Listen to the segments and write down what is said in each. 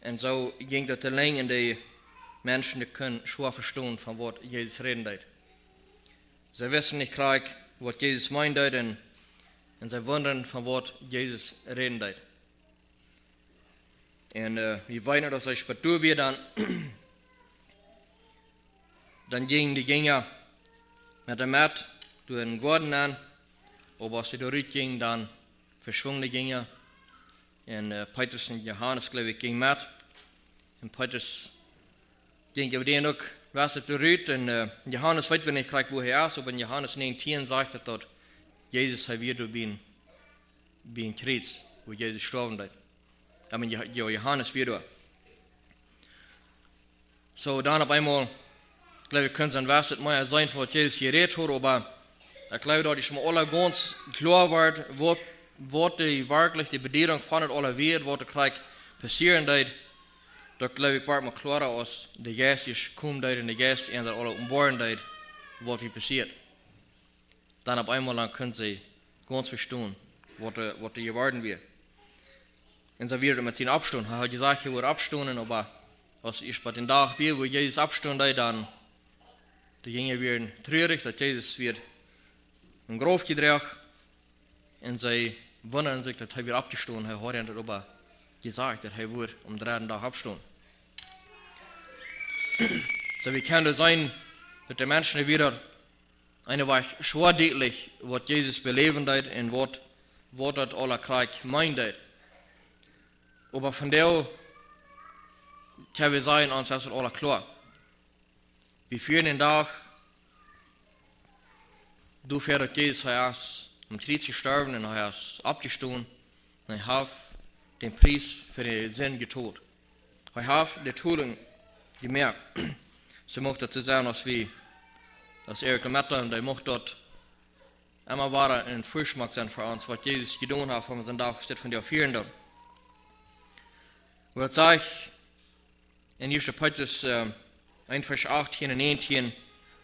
En zo ging dat te lang en die mensen die kunnen schwer verstaan van wat Jezus reden deed. Zij wisten niet gelijk wat Jezus meende en zij wonderen van wat Jezus reden deed. En wie weten dat zij spatur weer dan gingen die Gänger met de mat door een garten aan. Aber als sie dort ging, dann verschwunden die Gänger. Und Petrus und Johannes, glaube ich, gingen mit. Und Petrus ging über den auch, was es berührt. Und Johannes weiß nicht gleich, wo er ist, aber in Johannes 19 sagt er dort, Jesus hat wieder bei ein Kreuz, wo Jesus gestorben ist. Aber Johannes wieder. So, dann auf einmal, glaube ich, können sie ein Vers mehr sein, von was Jesus geredet hat, aber ich glaube, dass ich mir alle ganz klar wird, was die wirklich die Bedeutung von aller wird, was gleich passieren wird. Da glaube ich, wird mir klarer, als der Geist ist kommt und der Geist in der alle umbohren wird, was hier passiert. Dann auf einmal dann können sie ganz verstehen, was die geworden wird. Und so wird mit seinen Abstunden. Er hat gesagt, er wird abstunden, aber was ist bei den Tag wird, wo Jesus abstundet, dann die Jünger werden traurig, dass Jesus wird in Graf gedreht und sie wundern sich, dass er wieder abgestoßen hat. Er hat darüber gesagt, dass er wird am 3. Tag abstoßen. So wie kann das sein, dass die Menschen wieder eine Weile schwer deutlich, was Jesus beleben hat und was das aller Krieg meint. Aber von der können wir sagen, uns ist das alles klar. Wir führen den Tag, du fährst Jesus, er ist am Kreuz gestorben und er ist abgestoßen und er hat den Preis für den Sinn getan. Er hat die Todung gemerkt. So möchte zu sagen, dass Erik und Mette, der möchte dort immer war ein Vorschmack sein für uns, was Jesus getan hat, von unserem Tag steht von der Führen dort. Und das sage ich in 1. Petrus 1, Vers 18 und 19,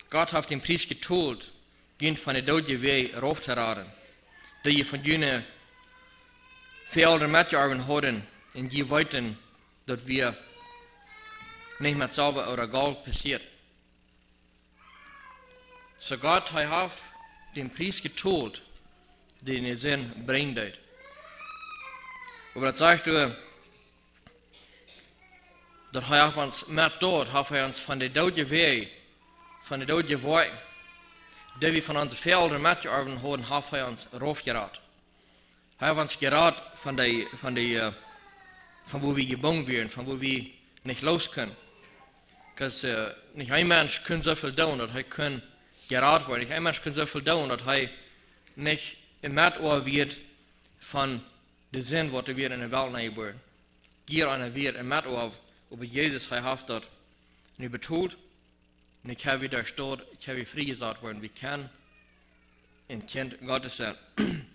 Gott hat den Preis geteilt, gehen von der Tod Weg raufzuraten, die von jenen Felder mitgearbeitet haben, und die wollten, dass wir nicht mehr Silber oder Gold passiert. So Gott hat den Preis geteilt, den er Sinn bringt. Aber das sagt du, dass er uns mit dort, hat er uns von der Tod Weg, von der Tod gewollt, die wir von unseren Feldern mitgearbeitet haben, hat er uns raufgeraten. Er hat uns geraten von wo wir gebunden werden, von wo wir nicht los können. Nicht ein Mensch kann so viel tun, dass er kann geraten werden. Nicht ein Mensch kann so viel tun, dass er nicht im Metohr wird von dem Sinn, was wir in der Welt nehmen. Hier einer wird im Metohr, aber Jesus hat dort nicht betont. Und ich habe wieder dort, ich habe freigesagt worden. Wir können ein Kind Gottes sein. Und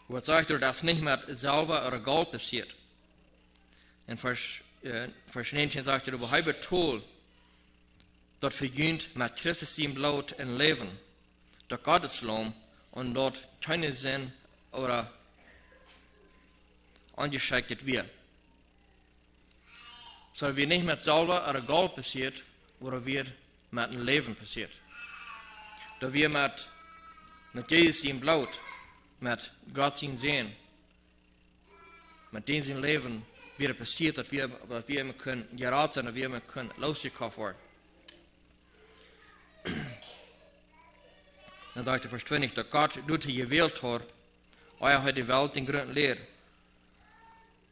was sagt er, dass nicht mit Silber oder Gold passiert? In Vers 19 sagt er, aber er betont, dort vergönnt mit Christus im Blut ein Leben, durch Gottes Lohn und dort keine Sinn oder angeschickt wird. So wie nicht mit Silber oder Gold passiert, oder wird mit dem Leben passiert. Da wir mit Jesus im Blut, mit Gott sein Sehen, mit diesem Leben wieder passiert, dass wir immer können geraten sein, dass wir immer können losgekauft werden. Dann sagt er Vers 20, dass Gott durch die gewählt hat, hat die Welt in Grund leer.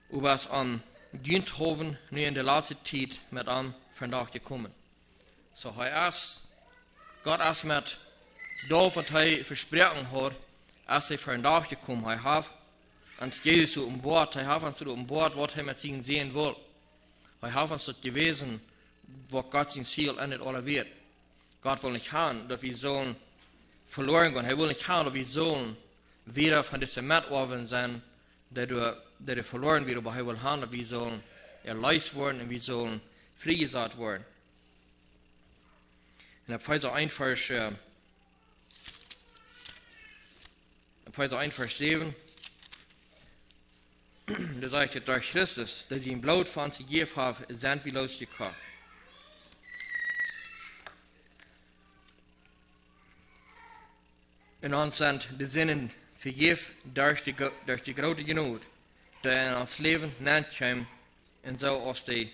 Und was am Diensthofen nur in der letzten Zeit mit an Verdacht gekommen. So Gott ist mit da, was er versprochen hat, als er Verdacht gekommen hat, ans Jesus so Bord, er hat uns so Bord, was er mit ihnen sehen will. Er hat uns das gewesen, was Gott sein Ziel endet alle wird. Gott will nicht haben, dass wir sollen verloren gehen. Er will nicht haben, dass wir sollen wieder von diesem Metohren sein, der verloren wird, aber er will haben, dass wir sollen erlöst werden und wir sollen freigesagt werden. In Epheser 1, Vers 7 da sagt er, durch Christus, dass sie im Blut von sie gegeben haben, sind wir losgekommen. Und uns sind die Sinnen vergeben durch die große Genot, die in ons Leben nachkommt, und so als die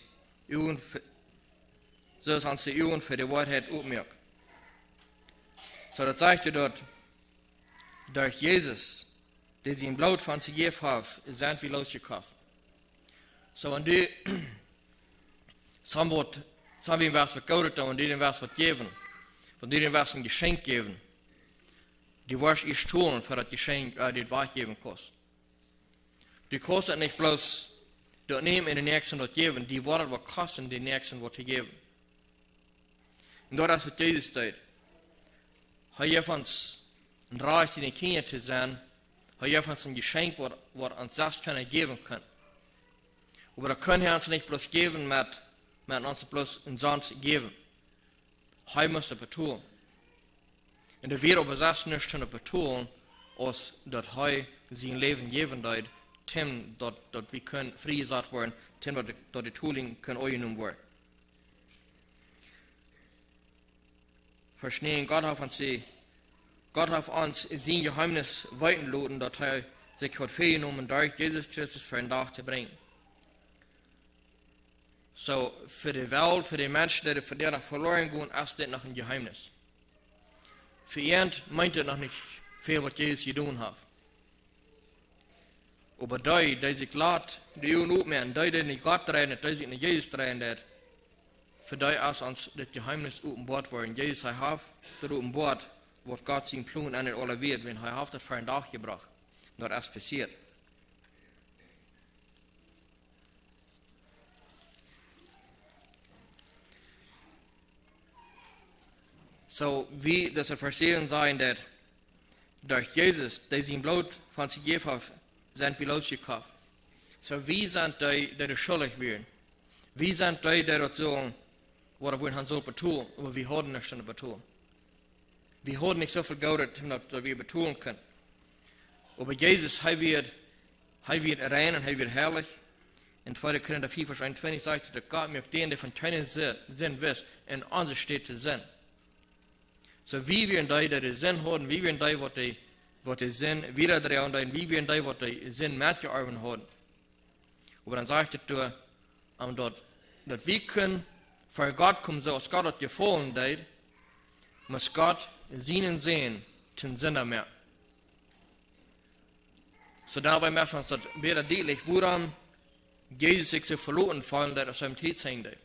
Augen für die Wahrheit aufmerken. So, das sagt er dort, durch Jesus, der sie im Blut von sie gegeben haben, sind wir losgekommen. So, und die, haben wir was verkauft und die den was geben, von denen was ein Geschenk geben. Die was ich tun für das Geschenk, das was geben kostet. Die kostet nicht bloß das nehmen in den nächsten dort geben, die Worte was kosten den nächsten was geben. Und dort ist Jesus steht. Hat uns ein Reich in den Kindern zu sein, hat uns ein Geschenk, was uns das können geben können. Aber da können wir uns nicht bloß geben, mit uns bloß umsonst geben. Er muss das betonen. Und der wird aber das nicht betonen, als dass er sein Leben geben wird, dass wir können freigesetzt werden, dass die Tooling können angenommen werden. Verstehen, Gott hat uns sein Geheimnis weiterlassen, dass er sich hat vorgenommen, durch Jesus Christus für einen Tag zu bringen. So, für die Welt, für die Menschen, die für die noch verloren gehen, ist das noch ein Geheimnis. Für ihn meint es noch nicht viel, was Jesus getan hat. Aber die sich laat, die aufnehmen, die nicht Gott drehen, die sich nicht Jesus drehen, für die ist uns das Geheimnis offenbart worden. Jesus hat das offenbart, was Gott sein Plan an alle wird, wenn er das für einen Tag gebracht hat. Das ist passiert. So, wie das verstehen sein, dass durch Jesus, der sein Blut von sich gegeben hat, sind wir losgekommen. So, wie sind die schuldig werden? Wie sind die dort sagen, was wir soll betonen, aber wir haben nicht schon betonen. Wir haben nicht so viel Geld, dass wir betonen können. Aber Jesus, er wird rein und er wird herrlich. In 2. Korinther 4, Vers 21 sagt, dass Gott mir den, der von keinen Sinn wisst, in uns steht zu Sinn. So, wie wir die Sinn haben, wie wir die, was die Sinn wieder drehen, wie wir die, was die Sinn mitgearbeitet haben. Aber dann sagt er, dass wir können für Gott kommen, so als Gott hat gefallen hat, muss Gott seinen Sinn zum Sinn mehr. So, dabei müssen wir uns das wieder deutlich, woran Jesus sich so verloren fallen, dass er seinem Tod sein hat.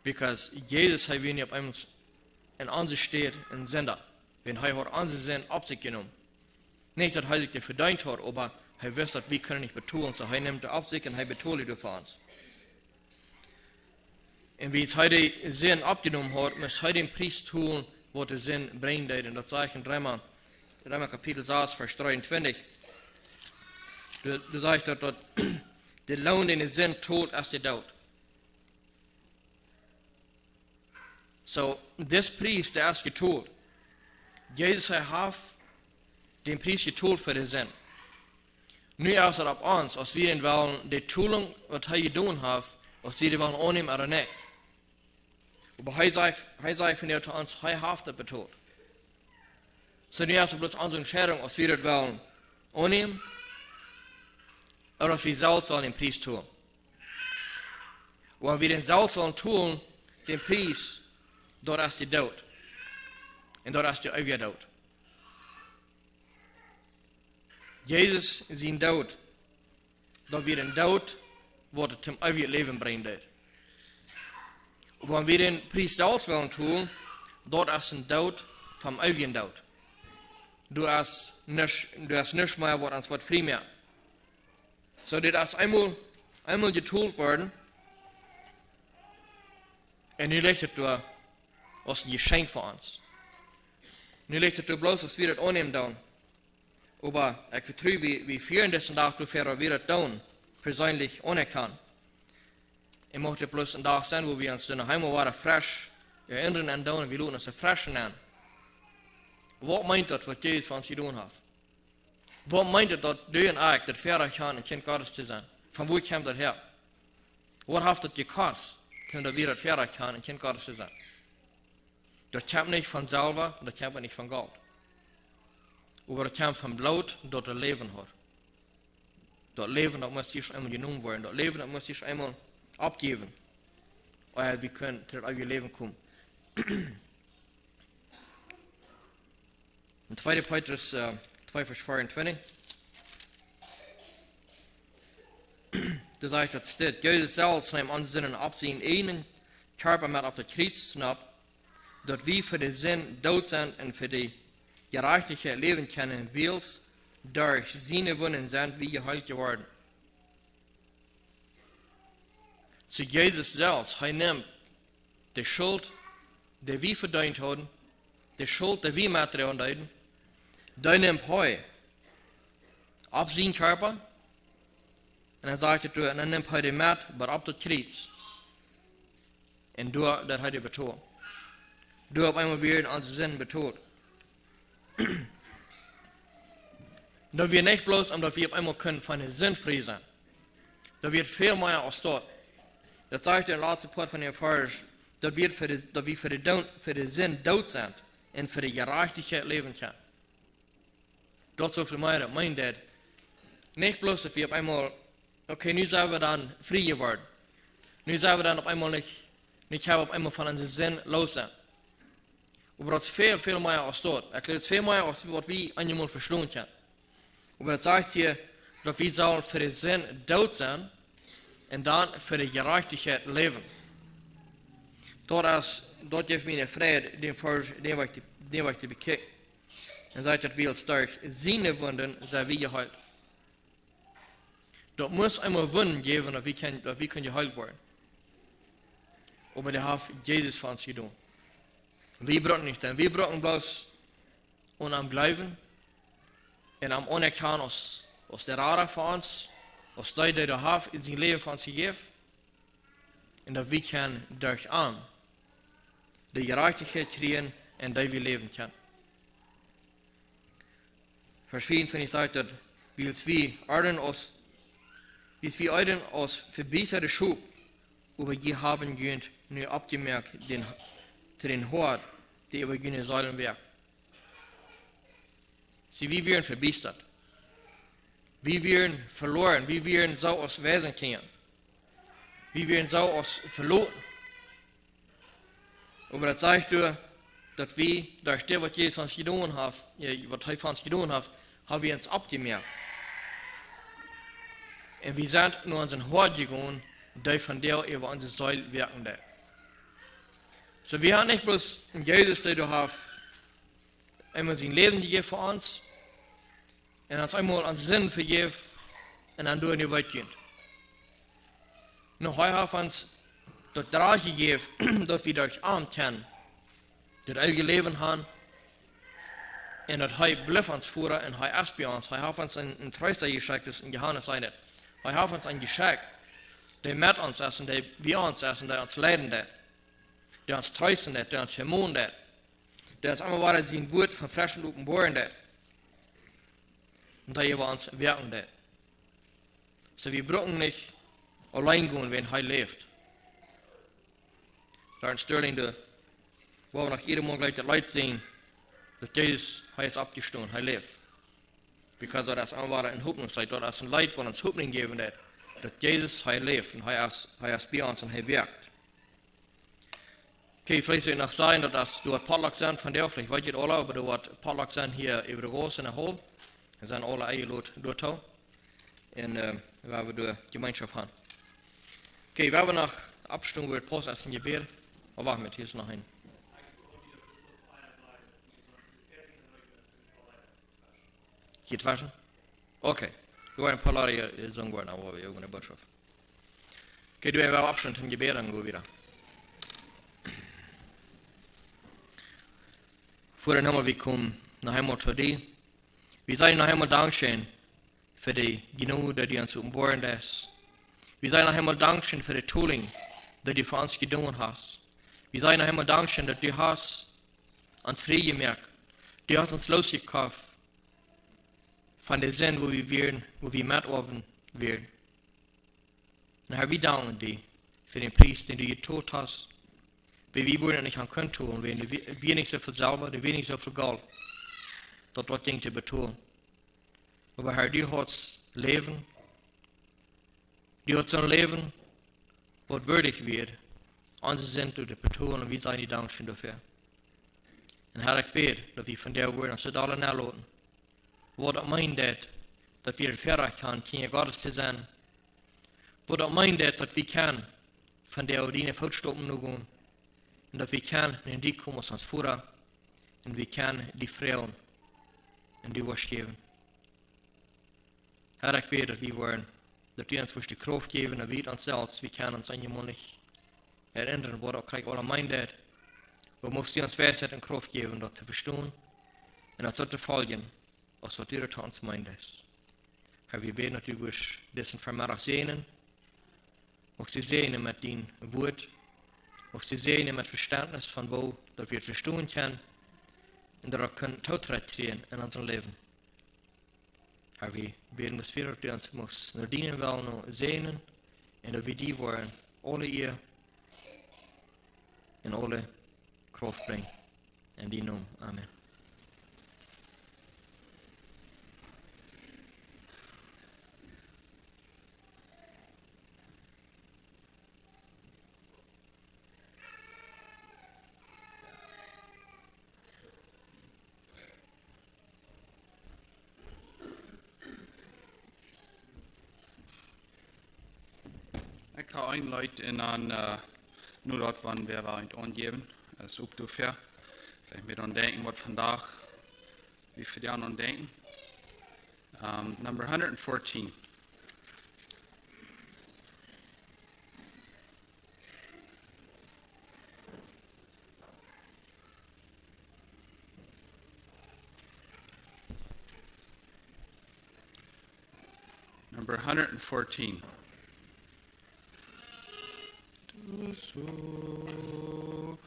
Because Jesus hat wenig auf einmal in uns steht in Sünder. Wenn er hat unsere Sinn auf sich genommen. Nicht, dass er sich das verdient hat, aber er weiß, dass wir können nicht betonen. So, er nimmt es auf sich und er betont es für uns. Und wie es heute Sinn abgenommen hat, muss er den Preis tun, was der Sinn bringt. Und das sage ich in Römer Kapitel 6, Vers 23. Da sagt er, dass der Lohn, den der Sinn tut, ist der Tod. So, das Preis, der ist getont. Jesus hat den Preis getont für den Sinn. Nun ist es auf uns, als wir wollen, die Tulung, was er getan hat, als wir wollen annehmen oder nicht. Aber er sagt von dir zu uns, er hat das betont. So, nun ist es bloß unsere Entscheidung, als wir das wollen annehmen, oder als wir selbst wollen den Preis tun. Und wenn wir den selbst wollen tun, den Preis, dort ist die Tod. Und dort ist die ewige Tod. Jesus sein Tod, dort wird ein Tod, was zum ewigen Leben bringt. Und wenn wir den Preis selbst wollen tun, dort ist ein Tod vom ewigen Tod. Du hast nicht mehr, was uns wird frei mehr. So, das ist einmal getont worden, und nu ligt het door als een geschenk voor ons. Nu ligt het door bloos als we het aannemen doen. Aber ich vertraue, wie führen das und auch dafür wir das tun, persönlich anerkennen. Ich möchte bloß ein Tag sein, wo wir uns dann einmal wieder frisch erinnern an tun und wir lassen uns frisch an. Was meint das, was Jesus von uns getan hat? Wat meint het dat du en ik dat verder gaan een kind Gottes te zijn? Van waar komt dat her? Wat heeft het gekost, dat we dat verder gaan een kind Gottes te zijn? Dat komt niet van zelf, dat komt niet van God. Maar dat komt van bloed dat er leven hoort. Dat leven dat moet eerst eenmaal genoemd worden. Dat leven dat moet eerst eenmaal opgeven. En we kunnen tot het leven komen. In 2. Petrus 2 vers 24. Da zegt dat steht, Jezus zelfs neemt aan zijn op zijn ene körper met op de kruis snap, dat we voor de zin dood zijn en voor de gerechtigheid leven kunnen, wils door zijn wonden zijn we geheild geworden. So Jezus zelfs, hij neemt de schuld die we verdiend hadden, de schuld die we materiaal deden, die neemt hij op zijn körper. En dan sagt het, en dan neemt hij de met, maar op de kruis. En door dat hij het betoont. Door op einmal weer aan zijn zin betoont. Dat we niet bloos omdat we op einmal kunnen van de zin vrij zijn. Dat we het veel meer als dat. Dat zegt in de laatste part van de vers, dat we voor de zin dood zijn. En voor de gerechtigheid leven kunnen. Dat zo voor mij dat meint dat. Niet bloos dat we op einmal okay, nu zijn we dan vrij geworden. Nu zijn we dan op einmal niet op einmal van onze zin los zijn. Maar dat is veel meer als dat. Ik leer het veel meer als wat we allemaal verstaan kunnen. Maar dat zegt je dat we zullen voor de zin dood zijn en dan voor de gerechtigheid leven. Dat geeft mij een vrede, die ik te bekijken. En zegt dat we sterk zijn wonden zijn we geheild. Dat muss einmal Wunden geben, dat wir können geheilt werden. Aber der hat Jesus für uns getan. Wir brauchen nicht, denn wir brauchen bloß am Glauben und am Anerkennen aus der Rade für uns, aus der der hat in sein Leben für uns gegeben. Und dass wir können durch die Gerechtigkeit kriegen und dass wir leben können. Vers 24 sagt, dass wir als verbesserte Schub, aber wir haben gehend nur abgemerkt, den Hort, der über jene Säulen wirkt. Sie, wir werden verbessert. Wir werden verloren. Wir werden so aus Wesen kennen. Wir werden so aus verloren. Aber das sagt du, dass wir durch das, was Jesus uns getan hat, was er für uns getan hat, haben wir uns abgemerkt. Und wir sind nur unseren Hort gegangen, die von der über unsere Säule wirken. So, wir haben nicht bloß Jesus, der du hast, einmal sein Leben gegeben für uns, und uns einmal an Sinn vergeben, und dann durch die Welt gehen. Noch heute hat uns das Draht gegeben, dass wir durch Arm kennen, das eigene Leben haben, und dass er blieb uns führen, und er ist bei uns. Er hat uns ein Tröster geschickt, das in Johannes sagt. Er hat uns ein Geschenk, der mit uns ist und der bei uns ist und der uns leiden wird. Der uns trösten wird, der uns vermohnen wird. Der uns einmal wieder sein Wort von frischen Offenbarung wird. Und der über uns wirken wird. So, wir brauchen nicht allein gehen, wenn er lebt. Da in Sterling, wo wir nach jedem Mal gleich das Leid sehen, dass Jesus ist abgestanden, er lebt. Because dat is aanwaar een hoopningsleid, dat is een leid wat ons hoopning geven heeft. Dat Jezus, hij leeft en hij is bij ons en hij werkt. Okay, vielleicht soll ich noch sagen, dass du ein Potluck sind von der, vielleicht weißt ihr alle, aber du hast Potluck sind hier über der Große in der Hall. Wir sind alle eingeladen dort. Und weil wir die Gemeinschaft haben. Okay, wenn wir nach Abstimmung über das Postessen Gebet, aber warten wir, hier ist noch ein. Geht waschen? Okay. Wir wollen ein paar Leute hier sagen wollen, aber wir haben eine Botschaft. Okay, du hast Abstand im Gebet, dann gehen wir wieder. Vor den Himmel, wir kommen nach einmal zu dir. Wir sagen noch einmal Dankeschön für die Gnade, die uns umbohren ist. Wir sagen noch einmal Dankeschön für die Tooling, die du für uns getan hast. Wir sagen noch einmal Dankeschön, dass du hast uns frei gemerkt. Du hast uns losgekauft van de zin waar we met over werden. En Herr, we danken die voor den prijs den du getoond hast. Weil wir wollen nicht an können tun, wir nicht so viel selber, wir nicht so viel Geld, dat wat ding te betonen. Aber Herr, du hast Leben, du hast ein Leben, wat würdig wird, onze zin te betonen, en we zijn die dankbaar dafür. En Herr, ik bid dat we van der woorden ons het alle nalaten. Wat het meint dat we het verder kan, kinderen Gottes te zijn. Wat het meint dat we kan van der ordine voetstappen nu gaan. En dat we kan in die komen als voeren. En we kan die vrouwen en die was geven. Herr, ik bid dat we worden, dat we ons voor de kracht geven en we onszelf, we kan ons aan je mondig herinneren, wat ook krijg alle meint. We moesten ons wijsheid en kracht geven dat te verstaan en dat zo te volgen, als wat u tot ons meint is. Herr, we bidden dat u ons deze vanmiddag zegenen. Mocht ze zegenen met die woord. Mocht ze zegenen met verstandnis van wo dat we het verstaan kunnen en dat we kunnen toetreden in ons leven. Herr, we bidden dat we dat ons moest naar dienen wel nog zegenen en dat we die worden alle eer en alle kracht brengen. In die naam, amen. Ik ga einleiten aan nu dat van weer wel aangeven. Dat is ook toever. Kijk me dan denken wat vandaag wie voor jou aan denken. Number 114. Number 114. So,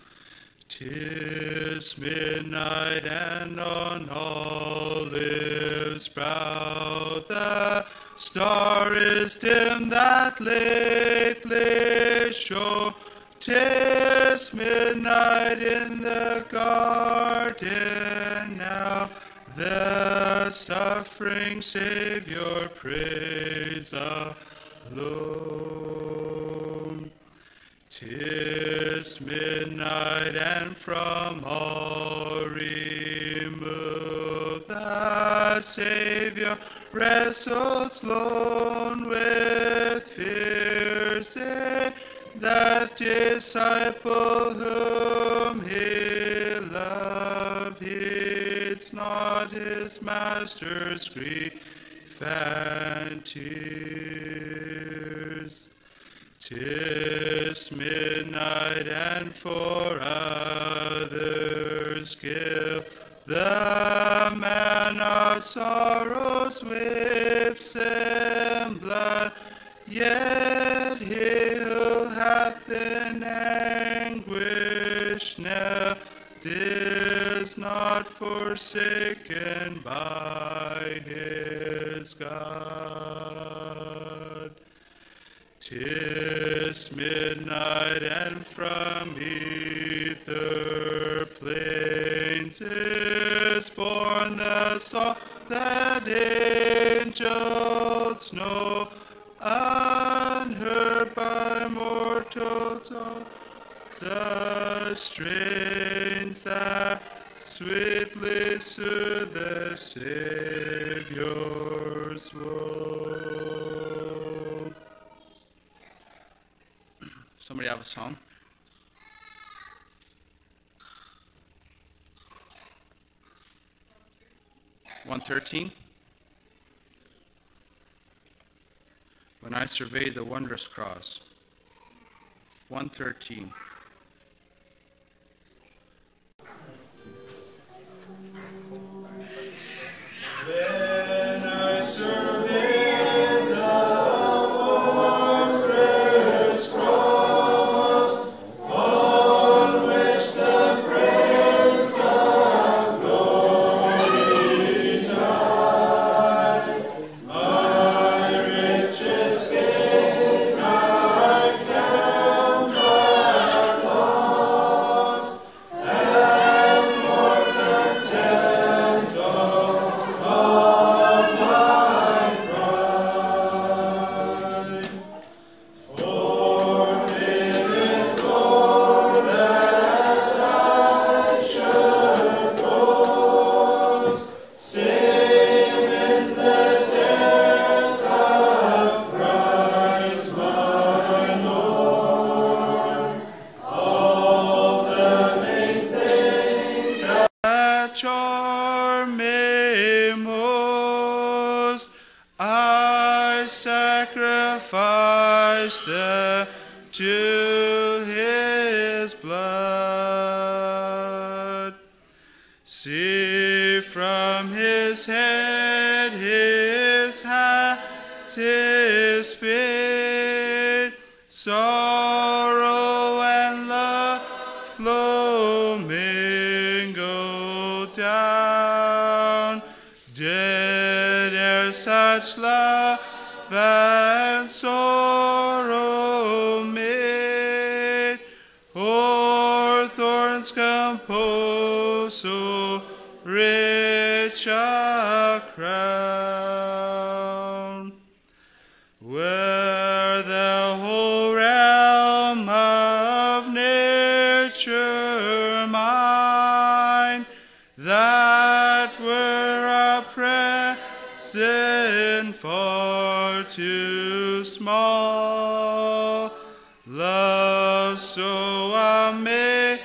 'tis midnight and on Olive's brow the star is dim that lately shone. 'Tis midnight in the garden now, the suffering Savior praise alone. 'Tis midnight and from all removed the Savior wrestles lone with fear. Say that disciple whom he loved heeds not his master's grief and tears. 'Tis midnight and for others give the man of sorrows whips and blood, yet he who hath in anguish now is not forsaken by his God. 'Tis midnight and from ether plains is born the song that angels know, unheard by mortals all the strains that sweetly soothe the Savior's woe. Somebody have a song? (113) When I survey the wondrous cross. 113. When I survey thirsted to his blood. See from his head, his hands, his feet, sorrow and love flow mingle down. Did there such love and sorrow made, or thorns compose so rich a crown? Where the whole realm of nature mine, that were a present far too small, love so amazing,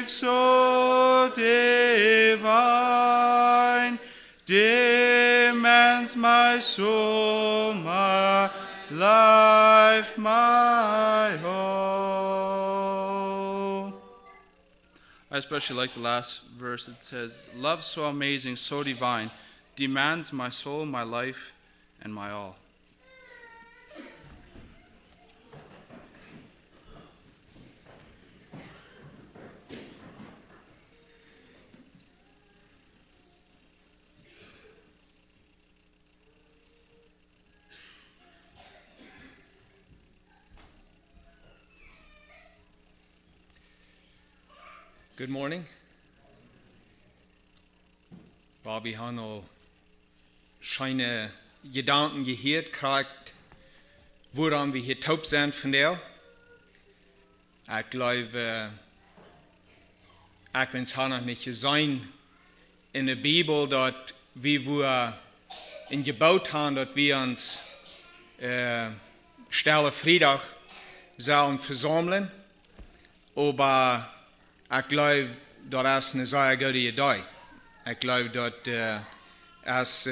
so divine, demands my soul, my life, my all. I especially like the last verse. It says, love so amazing, so divine, demands my soul, my life, and my all. Good morning. Bobby han al scheine gedanken geheerd krijgt waarom we hier taub zijn vandaag. Ik geloof, ik wens het nog niet zijn in de Bijbel dat we in gebouwd hebben dat we ons stille vrijdag zullen verzamelen. Aber ik geloof dat is een zeer goede idee. Ik geloof dat es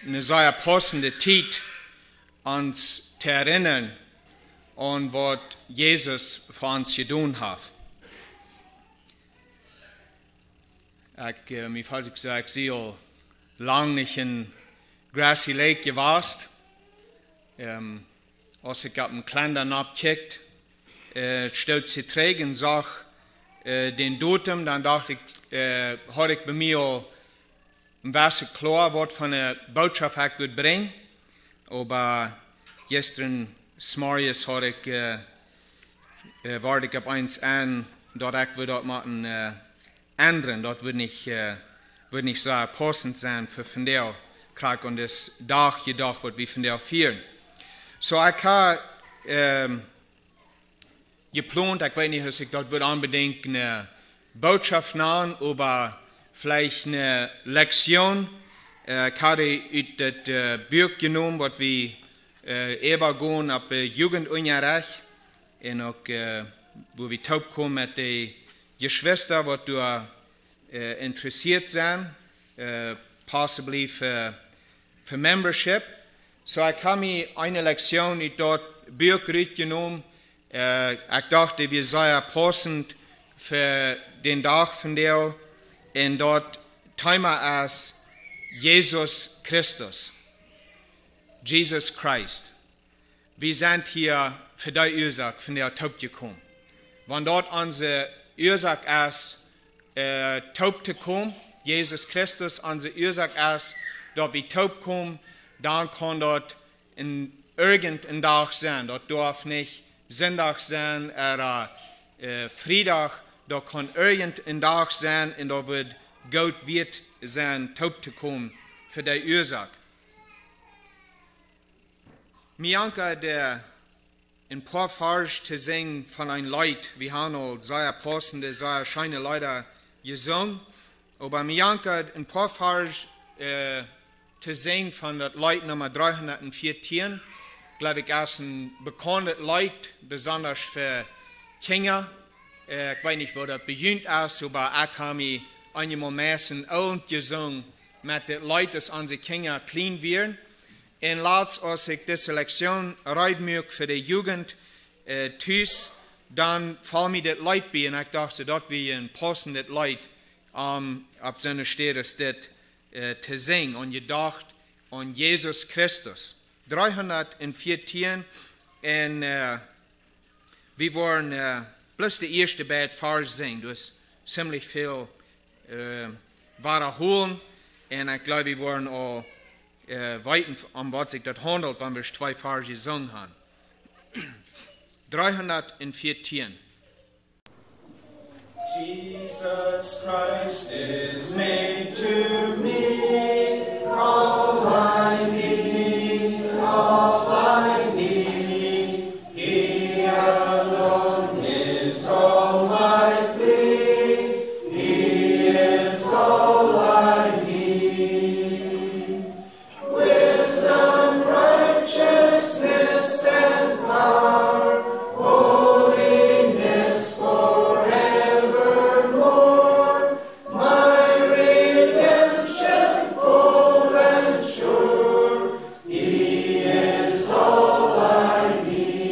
een zeer passende tijd ons te herinneren aan wat Jezus voor ons gedaan heeft. Mijn vader zei, ik zie al lang niet in Grassy Lake geweest. Als ik op een kalender opkijkt, stelt ze terug en zag den datum, dan dacht ik, had ik bij mij al een wasje klaar wat van de boodschap ik wil brengen. Maar gisteren s'morgens had ik, ik op eens aan dat ik wil dat moeten ändern. Dat wird nicht so passend sein für vandaag. Krijg aan this dag gedacht wat we vandaag vieren. So ik heb geplant, ik weet niet of ik dat wil unbedingt eine Botschaft nehmen, aber vielleicht eine Lektion. Ich habe uit das Buch genommen, was wir übergehen auf Jugendunterricht. Und auch, wo wir taub kommen mit den Geschwistern, was du interessiert sind, possibly für Membership. So ich habe mir eine Lektion in das Buch genommen. Ich dachte, wir seien passend für den Tag von der. Und dort Thema ist Jesus Christus. Jesus Christ. Wir sind hier für die Ursache von der Taub gekommen. Wenn dort unsere Ursache ist, taub zu kommen, Jesus Christus unsere Ursache ist, dass wir taub kommen, dann kann dort in irgendein Tag sein. Dort darf nicht Sonntag sein oder Freitag. Dort kann irgendein Tag sein und da wird Gott wird sein, taub zu kommen für die Ursache. Mir anke der in paar Vers zu singen von ein Leid, wir haben all sehr passende, sehr scheine Leute gesungen, aber mir anke in paar Vers zu singen von das Leid Nummer 314, glaube ich, ist ein bekanntes Leid, besonders für Kinder. Ich weiß nicht, wo das beginnt ist, aber ich habe mich einmal messen und gesungen mit den Leuten, dass unsere Kinder klein werden. En laatst, als ik deze lektion uitmaak voor de jugend thuis, dan valt me dit leid bij. En ik dacht dat we een passend leid op zo'n stede is dit te zingen. En je dacht aan Jezus Christus. 314 en we waren plus de eerste bij het vers zingen. Dus ziemlich veel wiederholen. En ik geloof we waren al weten om wat zich dat handelt, wanneer we 2 versen gezongen hebben. 314. Jesus Christ is made to me all I need, all I need. He alone is all my plea. He is all I need. Wisdom, righteousness, and power, holiness forevermore. My redemption full and sure. He is all I need.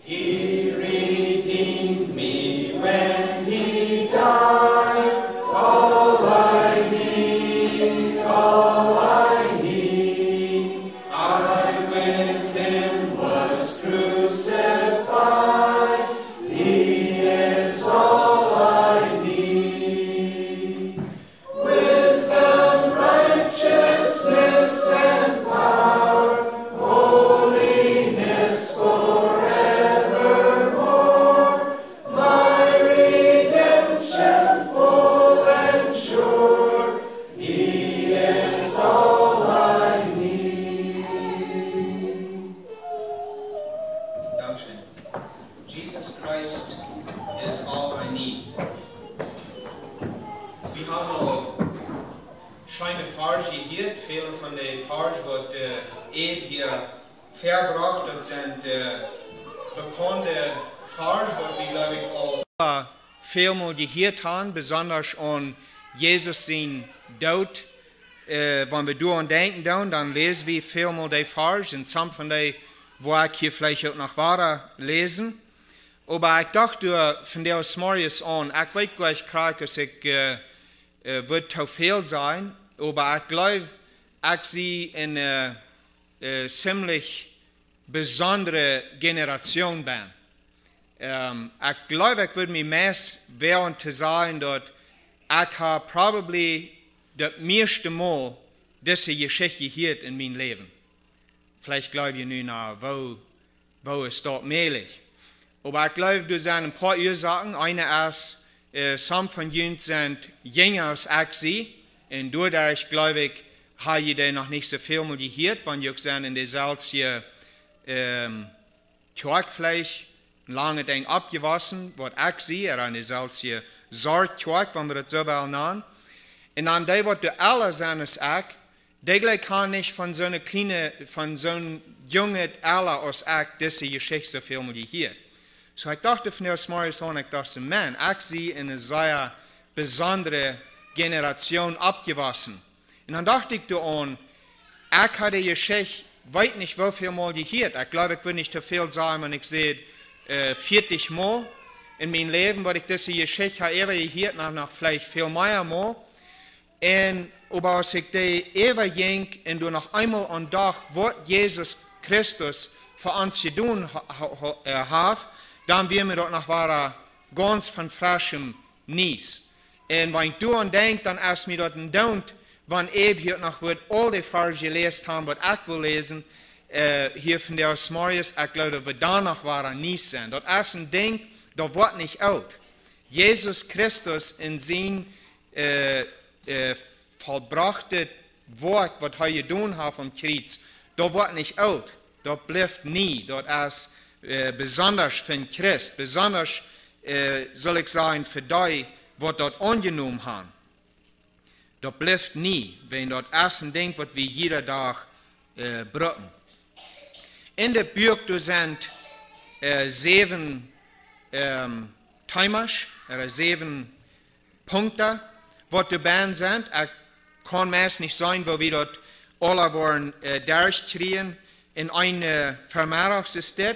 He redeemed me when He died. All I need, all I need. I with Him was crucified. He is all I need. Wisdom, righteousness, and power, holiness forevermore. My redemption full and sure. He is all I need. Dankeschön. Jesus Christ is all I need. We haben al scheine Farge gehört, viele von den Farge wird eben hier verbracht, das sind bekannte Farge, was wir glaube ich all vielmal gehört haben, besonders an Jesus sein Tod. Wenn wir daran denken, dann lesen wir vielmal die Farge, und some von denen, wo ich hier vielleicht auch noch weiter lesen. Aber ich dachte, von der aus Marius an, ich weiß gleich klar, dass ich wird zu viel sein, aber ich glaube, ich sehe eine ziemlich besondere Generation bin. Ich glaube, ich würde mir meist während zu sagen, dass ich habe probably das meiste Mal diese Geschichte gehört in meinem Leben. Vielleicht glaube ich nun, wo ist dort möglich. Aber ich glaube, da sind ein paar Ursachen. Eine ist, some von uns sind jünger als ich sie. Und dadurch, glaube ich, habe ich noch nicht so viel mal gehört, wenn ich sind in der Salzige Kirche lange Ding abgewaschen, was ich sehe, oder eine Salzige Sorgkirche, wenn wir das so nennen. Und dann die, was du alle sind, ist ich, die kann nicht von so einer kleinen, von so einem jungen Aller als ich diese Geschichte so viel mal gehört. So ich dachte von der Marius an, ich dachte, man, ich sehe eine sehr besondere Generation abgewaschen. Und dann dachte ich daran, ich hatte die Geschichte, weiß nicht wie viel Mal gehört. Ich glaube, ich will nicht zu viel sagen, wenn ich sehe, 40 Mal in meinem Leben, weil ich diese Geschichte habe gehört, noch vielleicht viel mehr Mal. Und aber als ich die Eva ging und du noch einmal an Tag, was Jesus Christus für uns getan hat, dann wir mir dort noch ganz von frischem Nies. Und wenn du an denkst, dann erst mir dort ein Don't, wenn hier noch wird all die Verse gelesen haben, was ich will lesen, hier von der Marius, ich glaube, wir danach Nies sein. Dort erst ein Ding, das wird nicht alt. Jesus Christus in sein vollbrachte Wort, was er getan hat am Kreuz, das wird nicht alt. Das bleibt nie. Das ist besonders für den Christ, besonders, soll ich sagen, für die, was dort angenommen haben. Das bleibt nie, wenn das erste Ding, was wir jeden Tag brauchen. In der Buch sind 7 Timers, 7 Punkte, was dabei sind. Ich kann meist nicht sagen, wo wir dort alle waren durchkriegen in eine Vermehrungssystem.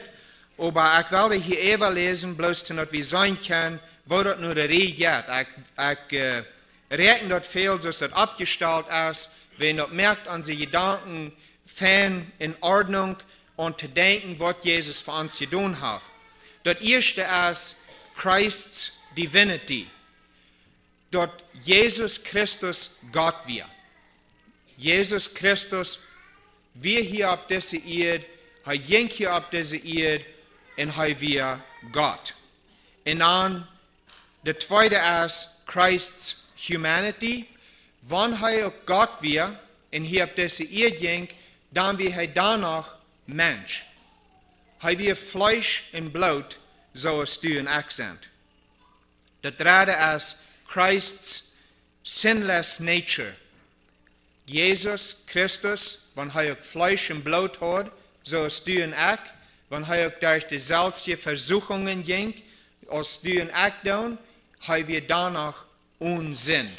Aber ich will hier even lesen, bloß dass wir sein können, wo das nur der Rede geht. Ich rechne das viel, so ist das abgestellt ist, wenn das merkt an die Gedanken, fein in Ordnung und zu denken, was Jesus für uns getan hat. Das erste ist Christ's Divinity. Dass Jesus Christus Gott wir. Jesus Christus, wir hier auf dieser Erde, er ging hier auf dieser Erde und er wir Gott. Und dann, der zweite ist Christ's Humanity. Wenn er auch Gott wir und hier auf dieser Erde ging, dann wir er danach Mensch. Er wir Fleisch und Blut, so es du und ich sind. Der dritte ist Christ's sinless nature. Jesus Christus, wenn er auch Fleisch und Blut hat, so es du und ich, wenn er auch durch die selbst Versuchungen ging, als du und ich tun, er wir danach Unsinn.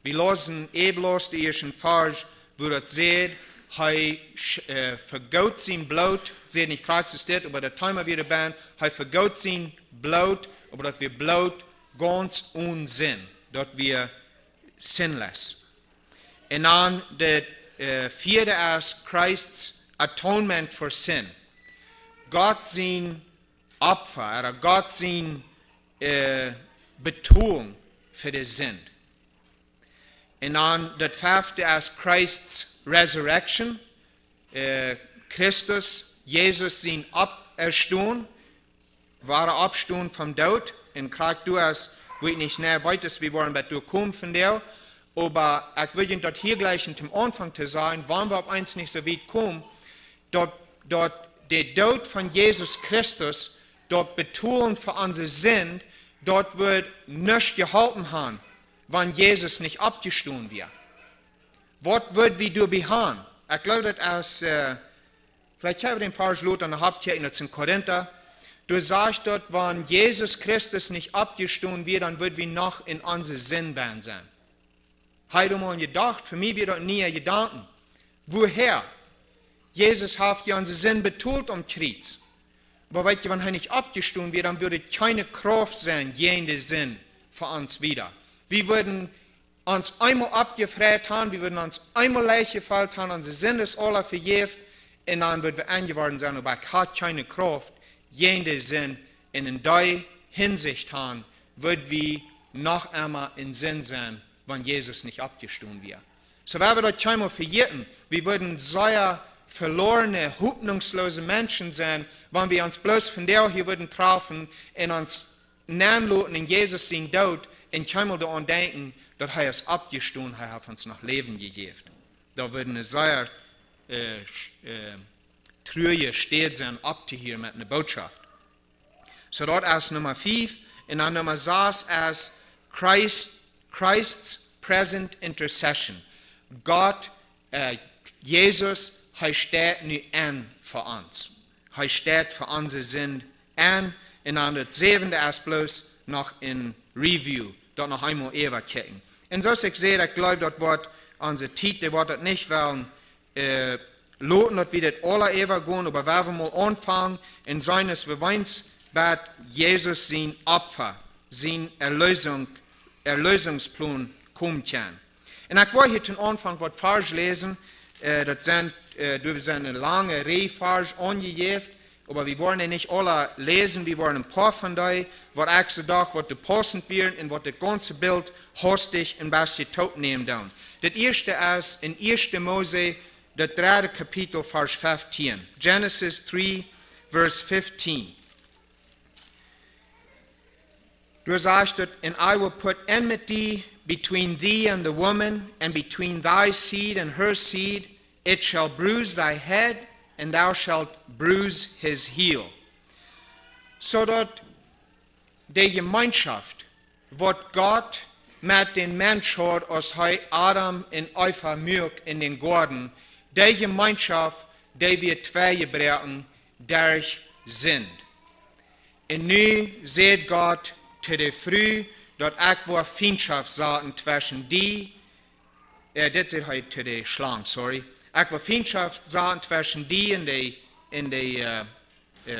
Wir lesen eblos die ersten Vers, wo das seht, er vergaut sein Blut, seht nicht klar existiert, aber der Timer wieder bin, er vergaut sein Blut, aber dass wir Blut ganz Unsinn, dass wir sinless. Und dann der vierte ist Christ's Atonement for Sin. Gott sein Opfer, oder Gott sein Betuung für die Sinn. Und dann der fünfte ist Christ's Resurrection. Christus, Jesus sein Auferstehen, wahre Abstehen vom Tod. Und gerade du hast, wo ich nicht näher weitest, wir wollen bei dir kommen von dir. Aber ich will Ihnen dort hier gleich zum Anfang zu sagen, wann wir auf eins nicht so weit kommen, dort der Tod von Jesus Christus, dort betonen für unsere Sinn, dort wird nichts gehalten haben, wenn Jesus nicht abgestanden wird. Was wird wie du behauen? Ich glaube, das ist, vielleicht habe ich den Vers Lot an der Hauptkirche in Korinther. Du sagst dort, wenn Jesus Christus nicht abgestanden wird, dann wird wir noch in unsere Sinnbahn sein. Heute mal gedacht, für mich wird das nie ein Gedanken. Woher? Jesus hat ja unseren Sinn betont am Kreuz. Aber weißt du, wenn er nicht abgestanden wird, dann würde keine Kraft sein, jene Sinn für uns wieder. Wir würden uns einmal abgefragt haben, wir würden uns einmal leicht gefallen haben, unser Sinn ist alle verjährt, und dann würden wir angeworden sein, aber ich habe keine Kraft, jene Sinn in der Hinsicht haben, wird wir noch einmal in Sinn sein, wenn Jesus nicht abgestanden wird. So wenn wir das einmal verjährten, wir würden sehr verlorene, hoffnungslose Menschen sein, wenn wir uns bloß von der hier würden treffen und uns nähen in Jesus sein Tod und einmal daran denken, dass er es abgestanden hat, er hat uns noch Leben gegeben. Da würden eine sehr trüge Städte sein, abzuhören mit einer Botschaft. So dort als Nummer 5 und dann Nummer 6 als Christ's present intercession. Gott, Jesus, er steht nu an für uns. Er steht für unsere Sinn an. Und dann das 7. ist bloß noch in Review, dort noch einmal überkicken. Und so ich sehe, ich glaube, dort wird unser Titel, wird das nicht wollen, loten, dass wir das alle übergehen, aber wenn wir mal anfangen, in seines Beweins, Jesus sein Opfer, sein Erlösungsplan kommen kann. Und ich wollte hier zum Anfang was falsch lesen, das sind eine lange Rehfarge angegeben, aber wir wollen nicht alle lesen, wir wollen ein paar von denen, was ich so dachte, was passend wird und was das ganze Bild hastig ein bisschen tot nehmen dann. Das erste ist in 1. Mose, das 3. Kapitel, Vers 15. Genesis 3, Vers 15. Du sagst, and I will put enmity between thee and the woman, and between thy seed and her seed. It shall bruise thy head, and thou shalt bruise his heel. So that die Gemeinschaft, was Gott mit den Menschen hat, als Adam und Eva mögt in den Garten, die Gemeinschaft, die wir zwei gebrächen, durch sind. Und nu seht Gott zu der Früh, dass ich war Feindschaft sahen zwischen die, das ist heute zu der Schlange, sorry, Ich will Feindschaft sein zwischen die in die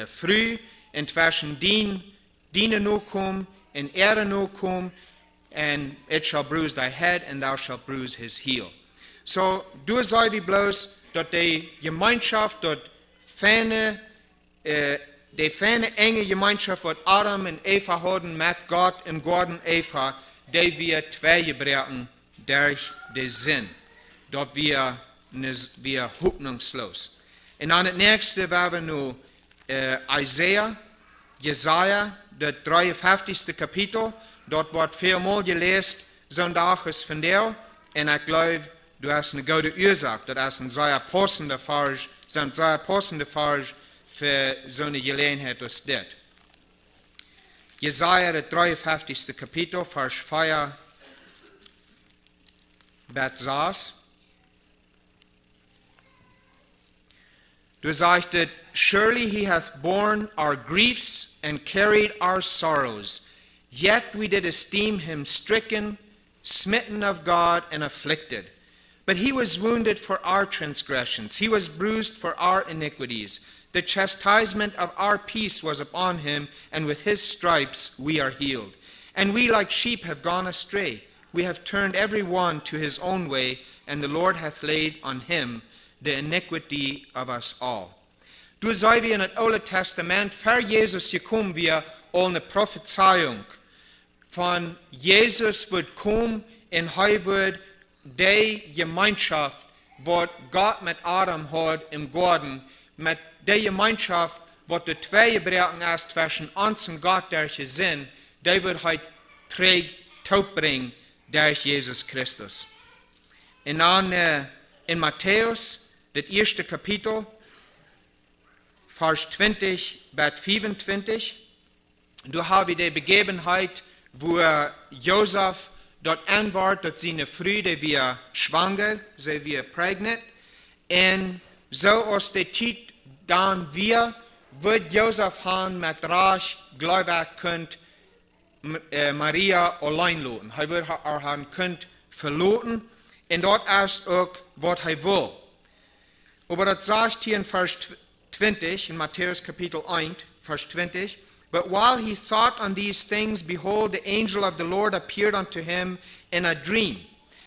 früh, und zwischen deine Nachkommen und ihre Nachkommen, and it shall bruise thy head, and thou shalt bruise his heel. So, du sei wie bloß, dass die Gemeinschaft, dort die ferne enge Gemeinschaft, die Adam und Eva hatten mit Gott im Garten Eva, die wir tweegebrechen durch den Sinn. Dort wir hoffnungslos. Und dann das nächste werden wir nur Jesaja, das 53. Kapitel. Dort wird viermal gelesen, Sonntags von dir. Und ich glaube, du hast eine gute Ursache. Das ist ein sehr passender Vers, für so eine Gelegenheit als das. Jesaja, das 53. Kapitel, Vers 4, Vers 6. Du sagst, surely he hath borne our griefs and carried our sorrows, yet we did esteem him stricken, smitten of God, and afflicted. But he was wounded for our transgressions, he was bruised for our iniquities. The chastisement of our peace was upon him, and with his stripes we are healed. And we like sheep have gone astray. We have turned every one to his own way, and the Lord hath laid on him the iniquity of us all. Du sei wie in das Alte Testament, für Jesus gekommen wir all eine Prophezeiung von Jesus wird kommen und er wird die Gemeinschaft, was Gott mit Adam hat im Garten, mit der Gemeinschaft, was die zwei Gebrechen ist zwischen uns und Gott durch den Sinn, die wird heute taub bringen durch Jesus Christus. Und dann in Matthäus, das erste Kapitel, Vers 20 bis 25, du hast die Begebenheit, wo Josef dort antwortet, dass seine Frau, die wir schwanger, sie wir prägnet, und so aus der Zeit dann wird Josef haben mit Reich gläubig könnt Maria allein lassen. Er wird haben könnt verloten, und dort ist auch, was er will. Aber das sagt hier in Vers 20, in Matthäus Kapitel 1, Vers 20, but while he thought on these things, behold, the angel of the Lord appeared unto him in a dream,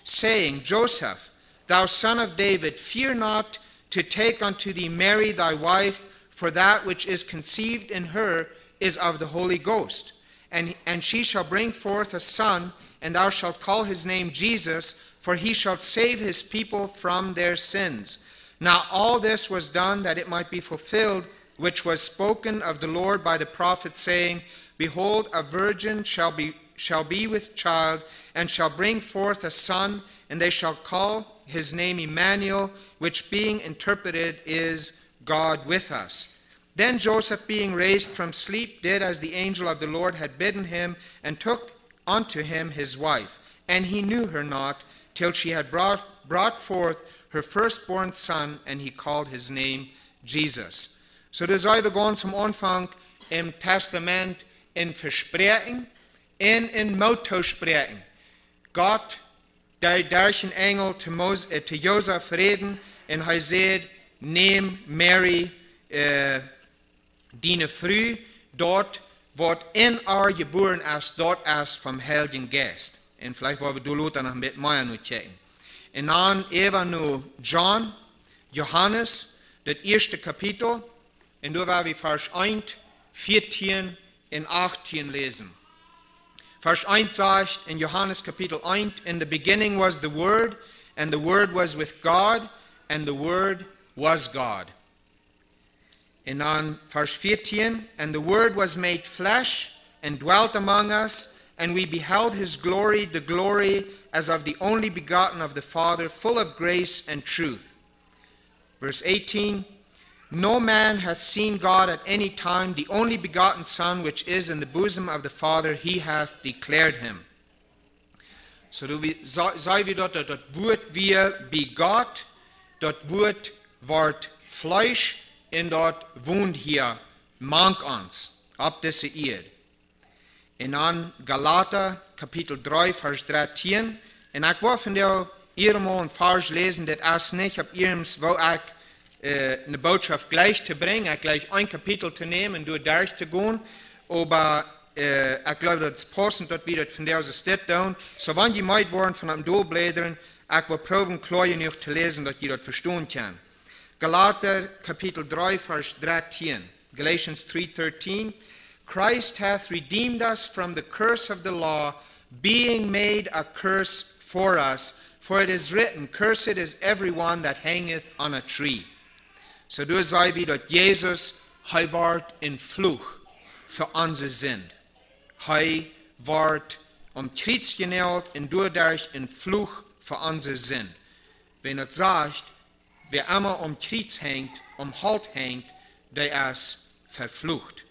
saying, Joseph, thou son of David, fear not to take unto thee Mary thy wife, for that which is conceived in her is of the Holy Ghost. And she shall bring forth a son, and thou shalt call his name Jesus, for he shall save his people from their sins. Now all this was done that it might be fulfilled, which was spoken of the Lord by the prophet, saying, Behold, a virgin shall be with child, and shall bring forth a son, and they shall call his name Emmanuel, which being interpreted is God with us. Then Joseph, being raised from sleep, did as the angel of the Lord had bidden him, and took unto him his wife. And he knew her not, till she had brought forth her firstborn son, and he called his name Jesus. So das sei wir ganz am Anfang im Testament in Versprechen und in Motto-Sprechen. Gott, der durch den Engel zu Josef reden, und er sagt, nehm Mary, deine Frau, dort, was in ihr geboren ist, dort ist vom Heiligen Geist. Und vielleicht wollen wir da noch ein bisschen mehr noch checken. Und dann eben nur Johannes, das erste Kapitel, und da werden wir Vers 1, 14 und 18 lesen. Vers 1 sagt in Johannes Kapitel 1, in the beginning was the Word, and the Word was with God, and the Word was God. And on Vers 14, and the Word was made flesh, and dwelt among us, and we beheld his glory, the glory as of the only begotten of the Father, full of grace and truth. Verse 18, no man hath seen God at any time, the only begotten Son, which is in the bosom of the Father, he hath declared him. So sei wie dort, dort wird wir begot, dort wird Fleisch, und dort wohnt hier manch uns, ab diese Erde. Und dann Galater, Kapitel 3, Vers 13, und ich will von der ihremaal een Vers lesen, dat is niet op ihrens wo ik eine Botschaft gleich zu bringen, gleich ein Kapitel zu nehmen und durchzugehen, aber ich glaube, das ist passend, dass wir das von dieser Stadt tun. So, wenn die meid waren von einem Doelblädern, ich will probieren, klar genug zu lesen, dass ihr das verstehen kann. Galater, Kapitel 3, Vers 13. Galatians 3:13. Christ hath redeemed us from the curse of the law, being made a curse for us. For it is written, cursed is everyone that hangeth on a tree. So du sei wie dat Jesus, hij ward in Fluch für onze Sünd. Hij ward Kreuz genäht und dadurch in Fluch für onze Sünd. Wenn het sagt, wer immer Kreuz hängt, Halt hängt, der ist verflucht.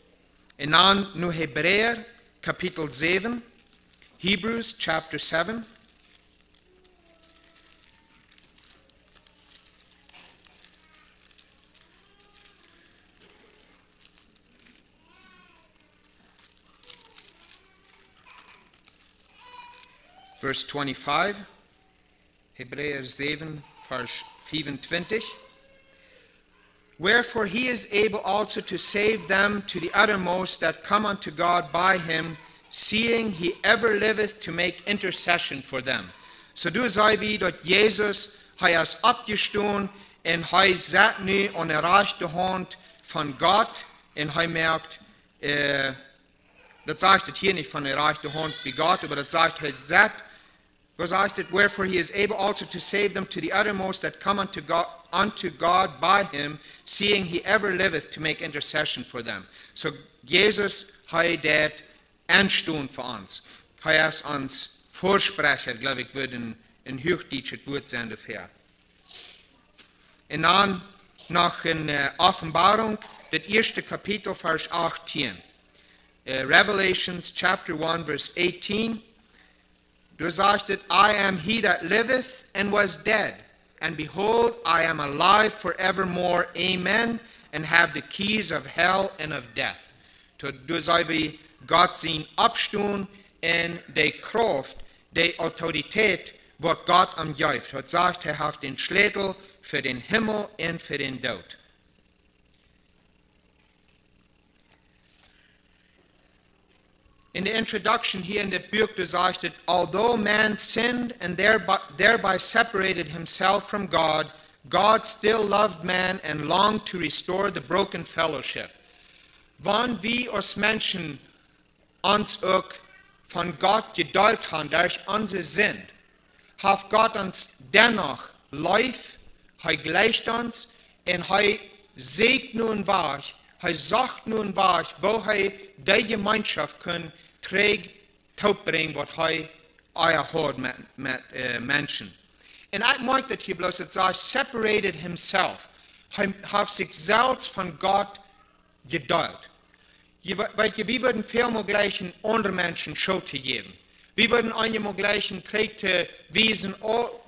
Und dann nu Hebräer, Kapitel 7, Hebrews, chapter 7. Vers 25, Hebräer 7, Vers 25. Wherefore he is able also to save them to the uttermost that come unto God by him, seeing he ever liveth to make intercession for them. So du sei wie dat Jesus, hij is abgestoßen und hij zat nu an der rechten Hand von Gott und hij merkt, das sagt es hier nicht von der rechten Hand wie Gott, aber das sagt er zat. Was sagt es? Wherefore he is able also to save them to the uttermost that come unto God by him, seeing he ever liveth to make intercession for them. So Jesus, hij dat anstehen für uns. Hij ist uns Vorsprecher, glaube ich, würde ein Hochdeutsch Wort sein dafür. Und dann nach in Offenbarung, das erste Kapitel, Vers 18. Revelations chapter 1, verse 18. Du sagtest, I am he that liveth and was dead, and behold, I am alive forevermore, amen, and have the keys of hell and of death. Du sagst, wie Gott sein Abstun in die Kraft, die Autorität, wo Gott am Jäuft hat, sagt, er hat den Schlägel für den Himmel und für den Tod. In the introduction here in the book, sagt it, although man sinned and thereby separated himself from God, God still loved man and longed to restore the broken fellowship. Wann wir als Menschen uns auch von Gott gedeilt haben, durch unsere Sinn, hat Gott uns dennoch lief, er gleicht uns und er sagt nun wahr, er sagt nun wahr, wo er die Gemeinschaft kann terugbrengen, was er hat mit Menschen. Und ich mag das hier bloß, dass er separated himself, er hat sich selbst von Gott gedeilt. Wir würden vielmal gleich anderen Menschen Schuld geben. Wir würden einmal gleich trägt wiesen,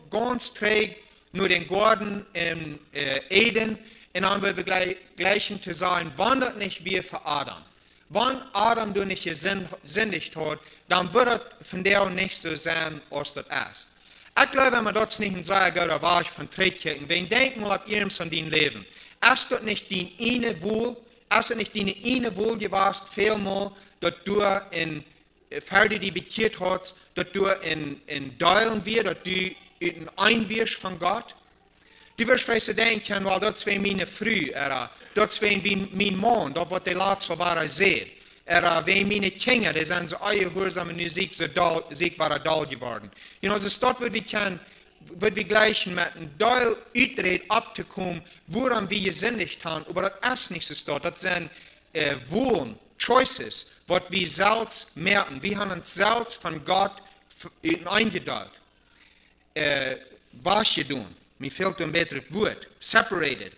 ganz trägt, nur den Garten in Eden, und dann würden wir gleich zu sagen, wandert nicht wir für Adam. Wenn Adam du nicht gesündigt hat, dann wird es von der nicht so sein, als das ist. Ich glaube, wenn man das nicht sagen würde, war ich von Trägkirchen, wenn denken mal auf ihrem von dein Leben, ist das nicht dein eine Wohl, ist das nicht deine eine Wohl gewesen, vielmal, dass du in Pferde, die bekehrt hast, dass du in Deilen wirst, dass du in einwirst von Gott? Du wirst vielleicht denken, weil das wäre meine Früh, das wäre mein Mann, das wird der letzte Ware sehen. Wäre meine Kinder, die sind so eierhursame Musik, so war doll geworden. You know, also dort wird wir gleich mit einem Deil Utred abzukommen, woran wir gesündigt haben, aber das ist nicht so dort. Das sind Wohlen, Choices, was wir selbst merken. Wir haben uns selbst von Gott eingedeilt. Was getan? Mir fehlt ein besseres Wort. Separated.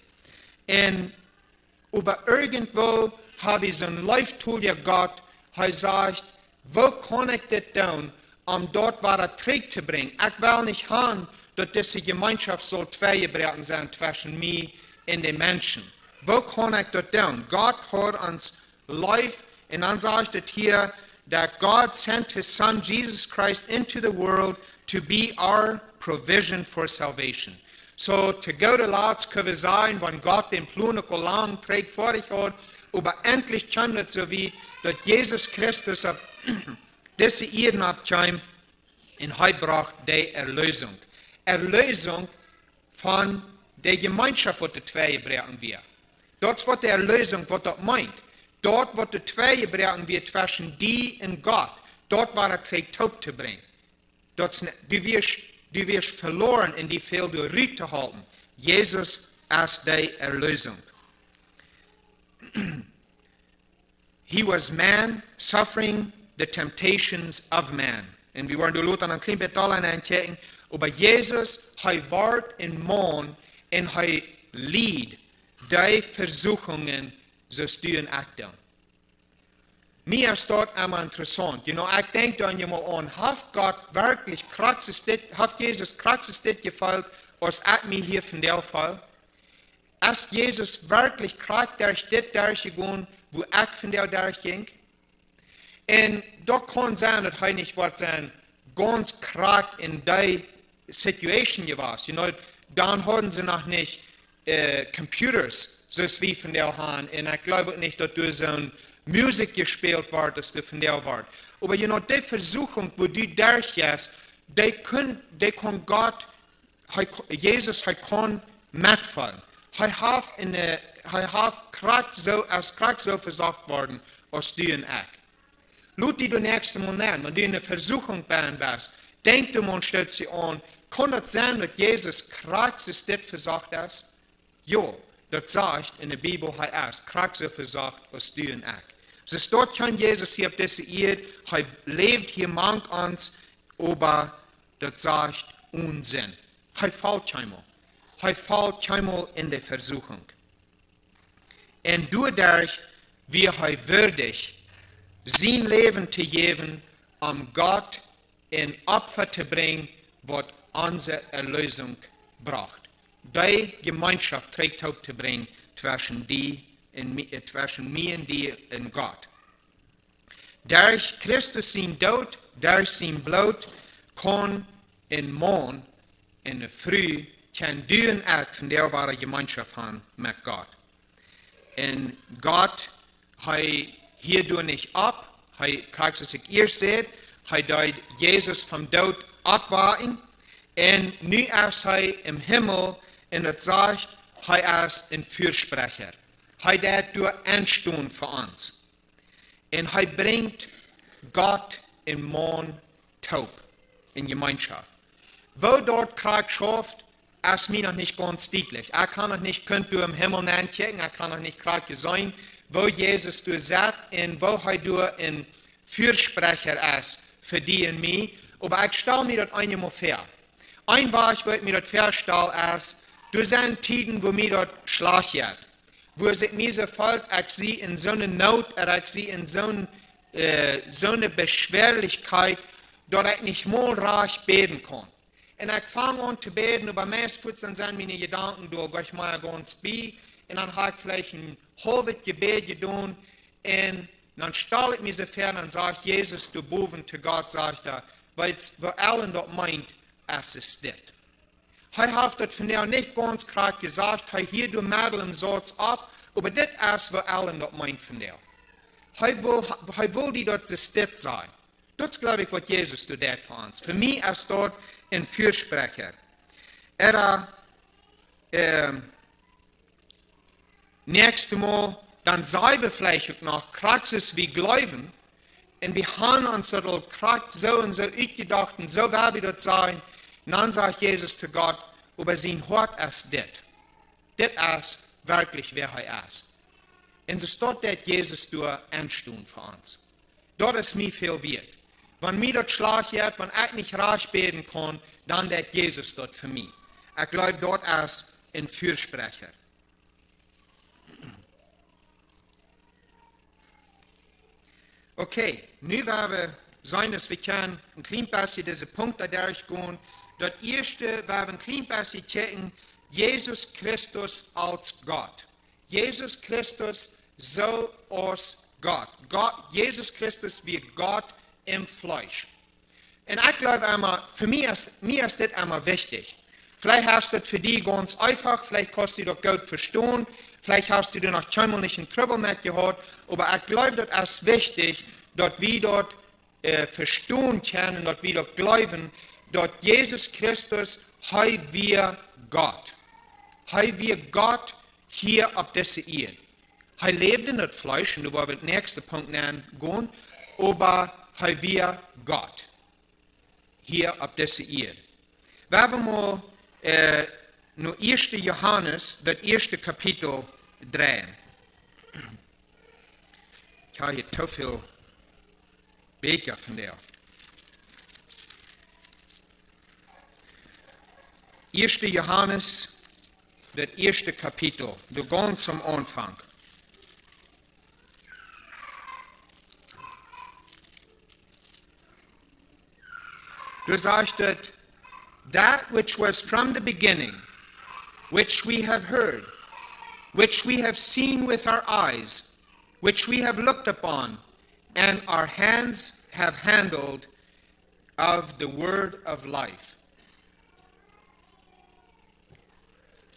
Und über irgendwo habe ich so ein Life-Tool ja Gott, er sagt, wo kann ich das tun, um dort was Träg zu bringen? Ich will nicht haben, dass diese Gemeinschaft soll zweigebraten sein zwischen mir und den Menschen. Wo kann ich das tun? Gott hat uns live, und dann sagt es hier, that God sent his son Jesus Christ into the world to be our provision for salvation. So, zu guten Letzt können wir sagen, wenn Gott den Plan lang trägt vor dich hat, aber endlich kommt es so wie, dass Jesus Christus auf diese Erde abkommt und er braucht die Erlösung. Erlösung von der Gemeinschaft, die zwei brauchen wir. Dort wird die Erlösung, was das meint. Dort wird die zwei brauchen wir zwischen die und Gott. Dort war er trägt Taub zu bringen. Dort, du wirst verloren in die viel du Rüte zu halten. Jesus ist die Erlösung. He was man, suffering the temptations of man. Und wir wollen dort an ein kleines bisschen anchecken, aber Jesus, er war in Mann und er lied die Versuchungen, so stehen auch. Mir ist dort einmal interessant. Ich denke dann mal an, hat Gott wirklich hat Jesus kraxes dit gefällt, als ich mir hier von der Fall? Ist Jesus wirklich krass durch dit durchgegangen, wo ich von der durchging? Und da kann sein, dass er nicht was sein, ganz krass in der Situation war. Dann hatten sie noch nicht Computers, so wie von der Hand. Und ich glaube nicht, dass du so ein Musik gespielt wird, dass du von der war. Aber die Versuchung, wo du durchgehst, die kann Gott, Jesus, kann mitfallen. Er hat als krank so versucht worden, als du und ich. Laut die du nächstes Mal lernen, wenn du in der Versuchung bist, denk du mal stell sie an, kann das sein, dass Jesus krank ist, das versucht ist? Ja, das sagt in der Bibel, er ist krank so versucht, als du und ich. Es dort kann Jesus hier auf dieser Erde, er lebt hier manch uns, aber das sagt Unsinn. Er fällt einmal. Er fällt einmal in die Versuchung. Und dadurch wird er würdig, sein Leben zu geben, um Gott in Opfer zu bringen, was unsere Erlösung braucht. Die Gemeinschaft trägt auch zu bringen zwischen mir und dir und Gott. Durch Christus sein Tod, durch sein Blut, kann in Morgen, in der Früh, kann du und ich von der wahre Gemeinschaft haben mit Gott. Und Gott, hier du nicht ab, kriegt es sich erst seht, dort Jesus vom Tod abwarten, und nu ist im Himmel, und das sagt, ist ein Fürsprecher. Dat durch Anstund für uns. Und bringt Gott in Mann taub in Gemeinschaft. Wo dort Krieg schafft, ist mir noch nicht ganz deutlich. Kann noch nicht, könnt du im Himmel nachchecken, kann noch nicht Krieg sein, wo Jesus du sagt und wo du ein Fürsprecher ist für die und mich. Aber ich stelle mir das einmal vor. Was ich mir das vorstellen ist, du sind Tiden, wo mir das Schlag wird. Wo sich mir so fällt, ich sie in so eine Not, ich sie in so eine Beschwerlichkeit, dass ich nicht mal rasch beten kann. Und ich fange an zu beten, aber meistens dann sind meine Gedanken durch, ich mal ganz bei, und dann habe ich vielleicht ein halbes Gebet getan, und dann stelle ich mich so fern und sage, Jesus, du Buben, zu Gott, sagt er, weil allen dort meint, es ist das. Er hat das von der nicht ganz klar gesagt, hier du Mädel im Satz ab, aber das ist, was allen das meint von der. Er will die dort das sein. Das glaube ich, was Jesus tut für uns. Für mich ist dort ein Fürsprecher. Nächstes Mal, dann sei wir vielleicht noch Praxis wie Glauben, und wir haben uns das so und so ausgedacht und so werden wir das sein. Und dann sagt Jesus zu Gott, aber sein Hort ist das. Das ist wirklich, wer er ist. Und es steht, dass Jesus durch Anstund für uns. Dort ist mir viel wert. Wenn mir das Schlag wird, wenn ich nicht rasch beten kann, dann der Jesus dort für mich. Ich glaube, dort ist ein Fürsprecher. Okay, nu werden wir sein, dass wir können ein klein bisschen diese Punkte durchgehen. Das erste, wir ein klein bisschen checken, Jesus Christus als Gott. Jesus Christus so als Gott. Jesus Christus wie Gott im Fleisch. Und ich glaube immer, für mich ist das immer wichtig. Vielleicht hast du das für dich ganz einfach, vielleicht kannst du das gut verstehen, vielleicht hast du noch keinmal nicht einen Trouble mit gehabt, aber ich glaube, das ist wichtig, dass wir dort verstehen können, dass wir dort glauben, dass Jesus Christus, wir Gott. Wir Gott hier auf dieser Erde. Lebt in das Fleisch, und du wollen den nächsten Punkt nennen, gehen, aber wir Gott. Hier auf dieser Erde. Wenn wir mal nur 1. Johannes, das erste Kapitel drehen. Ich habe hier so viel Becher von der. 1. Johannes, das erste Kapitel, du gehst zum Anfang. Du sagst, that which was from the beginning, which we have heard, which we have seen with our eyes, which we have looked upon, and our hands have handled of the word of life.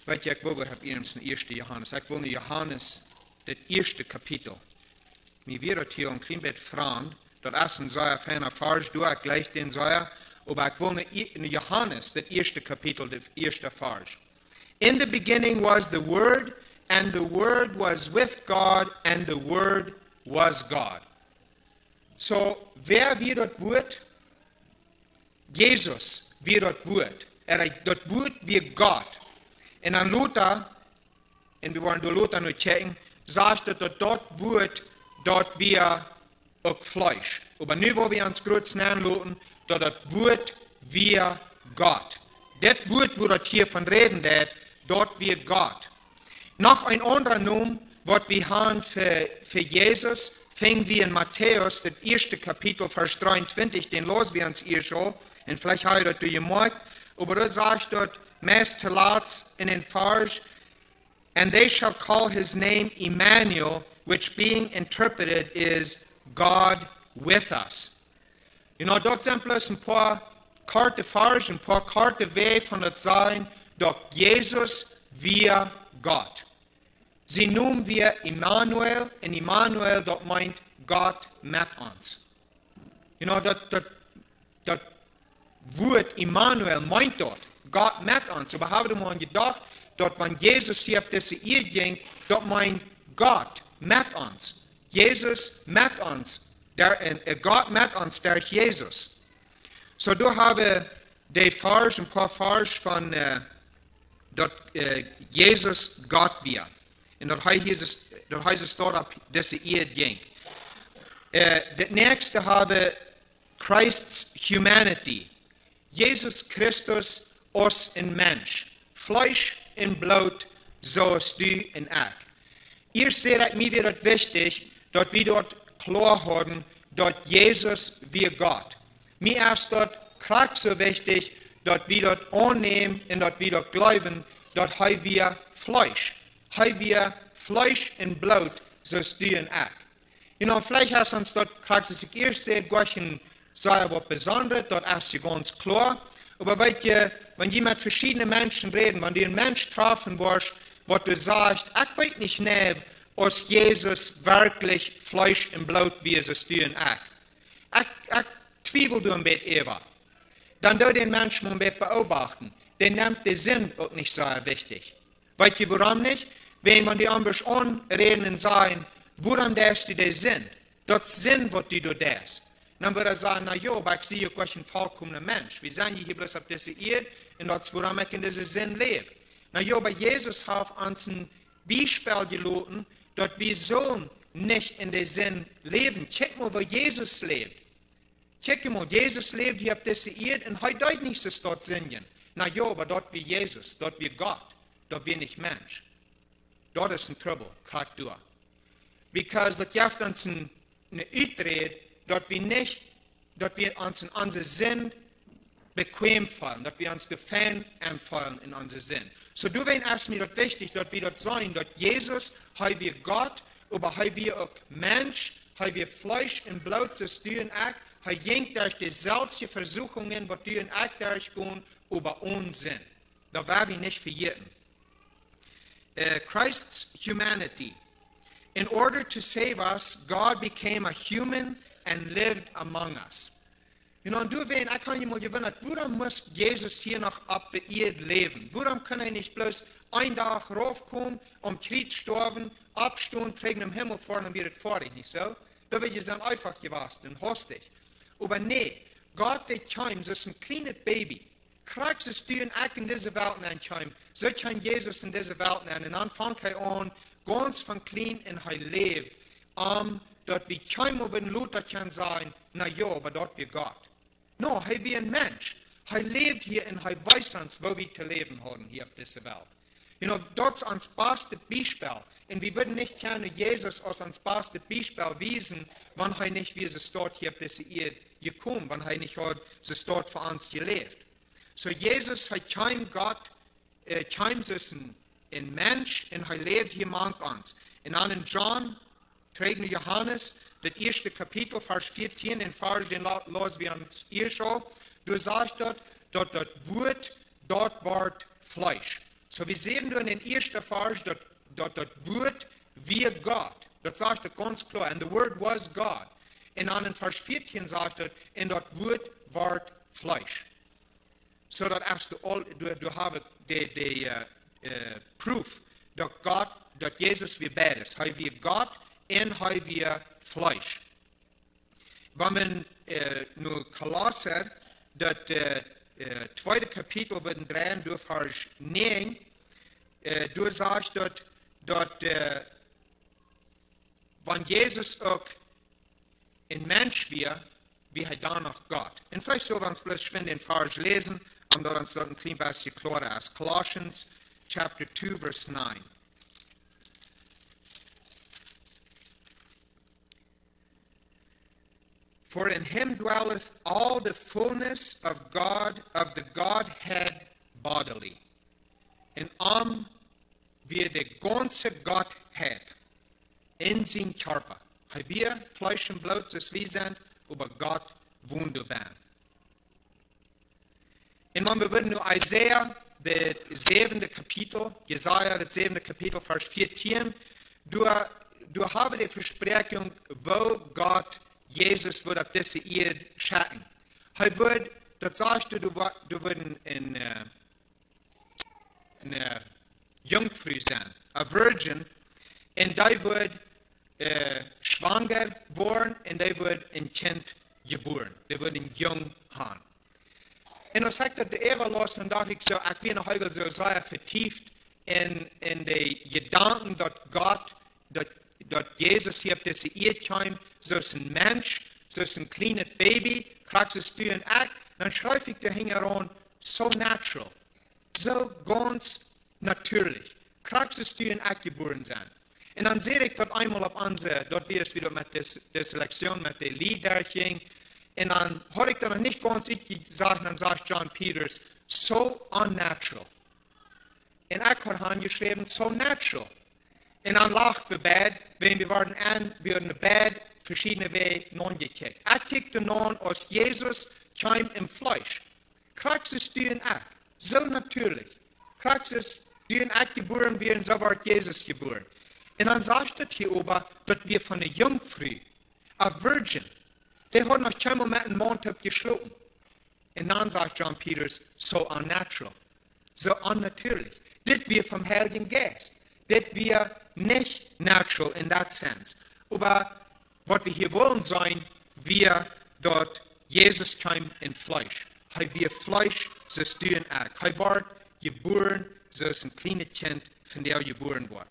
Weet je, ik wil het eerst in 1. Johannes. Ik wil in Johannes, het eerste kapitel. Mir wird het hier een klein beetje vragen, dat is een zeer fijne vers, doe ik gleich den zeer, aber ik wil in Johannes, het eerste kapitel, de eerste vers. In the beginning was the Word, and the Word was with God, and the Word was God. So, wer wird das Wort? Jesus wird das Wort. Das Wort wird Gott. Und an Luther, und wir wollen durch Luther nur checken, sagt, dass das Wort, dort wir auch Fleisch. Aber nu, wo wir uns kurz nennen, dass das Wort wir Gott. Das Wort, wo das hier von reden wird, dort wir Gott. Noch ein anderer Name, was wir haben für Jesus, fingen wir in Matthäus, das erste Kapitel, Vers 23, den los wir uns hier schon, und vielleicht habe ich das durchgemacht, aber das sagt dort, meist Latz in den Vers, and they shall call his name Emmanuel, which being interpreted is God with us. You know, dort sind bloß ein paar Karte Vers, ein paar Karte Wege von das sein, dass Jesus wir Gott. Sie nennen wir Emmanuel, und Emmanuel, das meint Gott mit uns. You know, das Wort Emmanuel meint dort Gott mit uns. Aber haben wir mal gedacht, dass wenn Jesus hier auf diese Erde ging, das meint Gott mit uns. Jesus mit uns. Gott mit uns, der ist Jesus. So, du habe die Vers, ein paar Vers von dass Jesus Gott wir. Und das heißt es dort auf diese Erde ging. Das nächste habe Christ's Humanity. Jesus Christus als ein Mensch. Fleisch und Blut, so ist du und ich. Ihr seht, mir wird es wichtig, dass wir dort klar haben, dass Jesus wie Gott. Mir ist dort gerade so wichtig, dass wir dort annehmen und dass wir dort glauben, dass wir Fleisch. Wir Fleisch und Blut, so ist du und ich. You know, vielleicht hast du uns dort gerade so ich erst sehe, Gott sei was Besonderes, dort ist ja ganz klar. Aber weißt du, wenn die mit verschiedenen Menschen reden, wenn du einen Menschen treffen wirst, wo du sagst, ich weiß nicht mehr, ob Jesus wirklich Fleisch und Blut wie es ist, du und ich. Ich zweifle du ein bisschen eher. Dann du den Menschen ein bisschen beobachten. Der nimmt den Sinn auch nicht so wichtig. Weißt du, warum nicht? Wenn die anders anreden und sagen, woran darfst du den Sinn? Das Sinn, was du darfst. Dann würde er sagen, na ja, aber ich sehe euch ein vollkommener Mensch. Wir sind hier bloß auf dieser Erde und das ist, woran ich in diesem Sinn lebe. Na ja, aber Jesus hat uns ein Beispiel gelassen, dass wir so nicht in den Sinn leben. Check mal, wo Jesus lebt. Check mal, Jesus lebt hier auf dieser Erde und heute deut nicht, dass dort singen. Na ja, aber dort wie Jesus, dort wie Gott, dort wie nicht Mensch. Dort ist ein Trouble, gerade durch. Because das gibt uns eine Utrede, dass wir uns in unseren Sinn bequem fallen, dass wir uns gefallen anfallen in unseren Sinn. So, du weißt erstmal das wichtig, dass wir das sein, dass Jesus, haben wir Gott, aber haben wir auch Mensch, haben wir Fleisch und Blut, das du und ich, er ging durch die selbst Versuchungen, was du und ich durchgehen, über uns sind. Da werden wir nicht vergessen. Christ's humanity. In order to save us, God became a human and lived among us. Und du weißt, ich kann je mal gewundert, warum muss Jesus hier noch auf der Erde leben? Warum kann nicht bloß einen Tag raufkommen, Kreuz sterben, abstehen, trägen im Himmel fahren und wieder fertig, nicht so? Da wird es dann einfach gewasst und hostig. Aber nee, Gott, der kam, so ist ein kleines Baby. Kriegst es du und ich in diese Welt ankommen, so kann Jesus in diese Welt nehmen. Und dann fängt er an, ganz von klein und er lebt, dort wie keiner wenn Luther kann sagen, na ja, aber dort wie Gott. No, er wie ein Mensch. Er lebt hier und er weiß uns, wo wir zu leben haben hier auf dieser Welt. Dort ist uns beste Beispiel. Und wir würden nicht gerne Jesus als uns beste Beispiel wiesen, wenn er nicht wie es dort hier auf dieser Erde gekommen, wenn er nicht hat, es dort für uns gelebt. So Jesus hat kein Gott, kein ein Mensch und er lebt hier among uns. Und dann in John, trägt Johannes, das erste Kapitel, Vers 14, in Vers, den los wir uns hier schon, du sagst dort, das Wort, dort wird Fleisch. So wir sehen in den ersten Vers, dort das Wort wie Gott. Das sagt er ganz klar, and the word was God. Und dann in Vers 14 sagt er, und das Wort wird Fleisch. So that as du hast die Proof, dass Gott, dass Jesus wie beides, er wie Gott und er wie Fleisch. Wenn wir nur Kolosser, das zweite Kapitel werden drehen, durch Vers 9, du sagst dort, wenn Jesus auch ein Mensch wäre, wie er dann noch Gott. Und vielleicht so, wenn wir bloß schön den Vers lesen, und dann uns dort ein klein bisschen klarer ist. Colossians chapter 2, verse 9. For in him dwelleth all the fullness of God, of the Godhead bodily. In wie die ganze Gottheit in sein Körper. Wir Fleisch und Blut, so wie sind, aber Gott wunderbar. Und wenn wir nur Isaiah, das 7. Kapitel, Jesaja, das 7. Kapitel, Vers 14, du hast die Versprechung, wo Gott Jesus wird auf diese Erde schatten. Er wird, das sagst du würdest eine Jungfrau sein, eine Virgin, und die wird schwanger worden, und die wird ein Kind geboren. Die wird ein Jung haben. Und als ich das Eva los, dann dachte ich so, ich bin noch heute so sehr vertieft in die Gedanken, dass Gott, dass Jesus hier auf diese Erde kam, so ist ein Mensch, so ist ein kleines Baby, kriegst es du und ich, dann schreibe ich da heran, so natural, so ganz natürlich, kriegst es du und ich geboren sein. Und dann sehe ich dort einmal auf unsere, dort wie es wieder mit der Lektion, mit der Lied ging, und dann habe ich dann nicht ganz gesagt, dann sagt John Peters, so unnatural. Und ich habe geschrieben, so natural. Und dann lacht wir beide, wenn wir waren beide verschiedene Wege angekickt. Ich kickte nun, als Jesus kam im Fleisch. Kriegst es du und ich, so natürlich. Kriegst es du und ich geboren werden, so wird Jesus geboren. Und dann sagt er hier oben, dass wir von einer Jungfrau, a Virgin, der hat noch kein Moment einen Mond geschlagen. Und dann sagt John Peters, so unnatural, so unnatürlich. Das wir vom Heiligen Geist. Das wir nicht natural in that sense. Aber was wir hier wollen sein, wir dort, Jesus kam in Fleisch. Er wir Fleisch, so ist du und ich. Er war geboren, so ist ein kleines Kind, von der er geboren wird.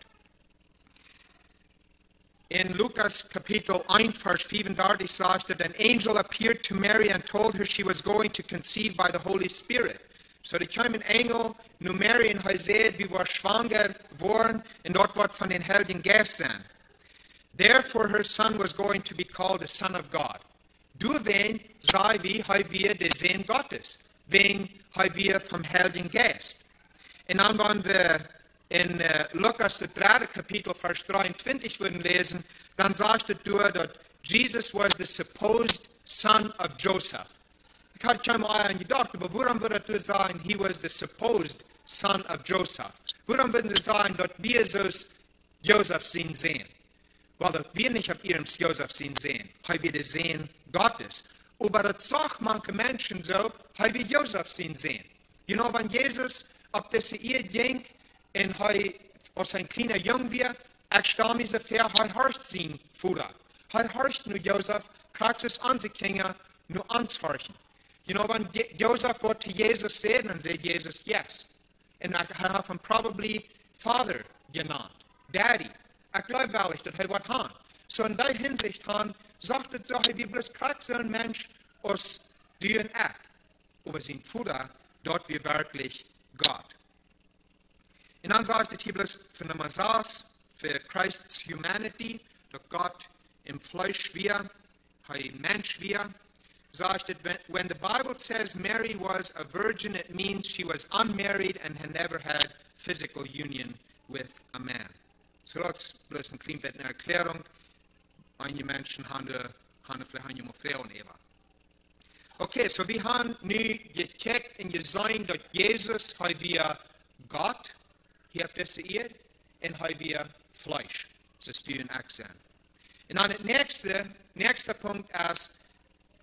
In Lukas Kapitel 1, Vers 35 sagt that an angel appeared to Mary and told her she was going to conceive by the Holy Spirit. So da kam ein Engel, nur Mary und er sieht, wie wir schwanger wurden, und dort wird von den Heiligen Geist sein. Therefore her son was going to be called the Son of God. Du wen sei wie wir der Sohn Gottes, wen wir vom Heiligen Geist. Und dann wenn wir in Lukas, das 3. Kapitel, Vers 23 würden lesen, dann sagt er, dass Jesus was the supposed son of Joseph. Ich hatte schon mal gedacht, aber warum würde er sagen, he was the supposed son of Joseph? Warum würden sie sagen, dass wir so Joseph sehen? Weil dass wir nicht auf ihrem Joseph sehen, haben wir das Sehen Gottes. Aber das sagt manche Menschen so, haben wir Joseph sehen. You know, wenn Jesus auf diese Ehe ging, und als ein kleiner Junge war, ich stelle mir so vor, er horcht sein Vater. Er horcht nur Joseph, kriegt es an sich Kinder, nur anzuhorchen. You know, wenn Joseph wollte Jesus sehen, dann sagt Jesus yes. Und er hat ihn probably Father genannt, Daddy. Ich glaube wirklich, dass er was hat. So in der Hinsicht sagt es so, wie bloß kriegt so ein Mensch aus dir und ich. Aber sein Vater, dort wir wirklich Gott. Und dann sagt es hier bloß von der Messias, für Christ's Humanity, dass Gott im Fleisch war, ein Mensch war. Sagt es, when the Bible says Mary was a virgin, it means she was unmarried and had never had physical union with a man. So das ist bloß ein klein bisschen eine Erklärung. Einige Menschen haben vielleicht eine Frau und Eva. Okay, so wir haben nun gekickt und gesehen, dass Jesus wir Gott, hier habt ihr es hier, und wir Fleisch. Das ist die Akzent. Und dann der nächste Punkt ist,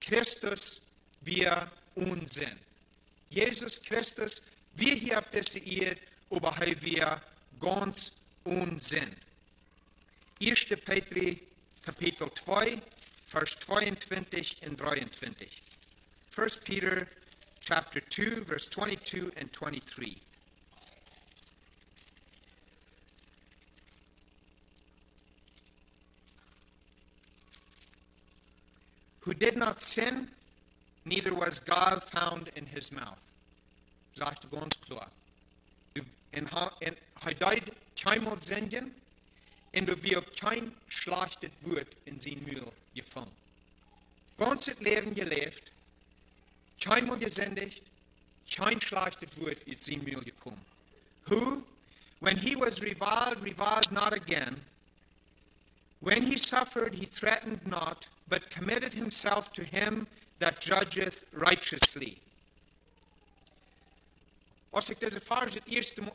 Christus, wir Unsinn. Jesus Christus, wir hier habt es hier, aber wir ganz Unsinn. 1. Petrus, Kapitel 2, Vers 22 und 23. 1 Peter, chapter 2, verse 22 and 23. Who did not sin, neither was gall found in his mouth. Sagt ganz klar. En hij deed keinmal zingen, en er wird kein schlechtes Wort in sein Mühl gefunden. Ganz das Leben gelebt, keinmal gesündigt, kein schlechtes Wort in sein Mühl gekommen. Who, when he was reviled not again. When he suffered, he threatened not, but committed himself to him that judgeth righteously. Als ik deze vers het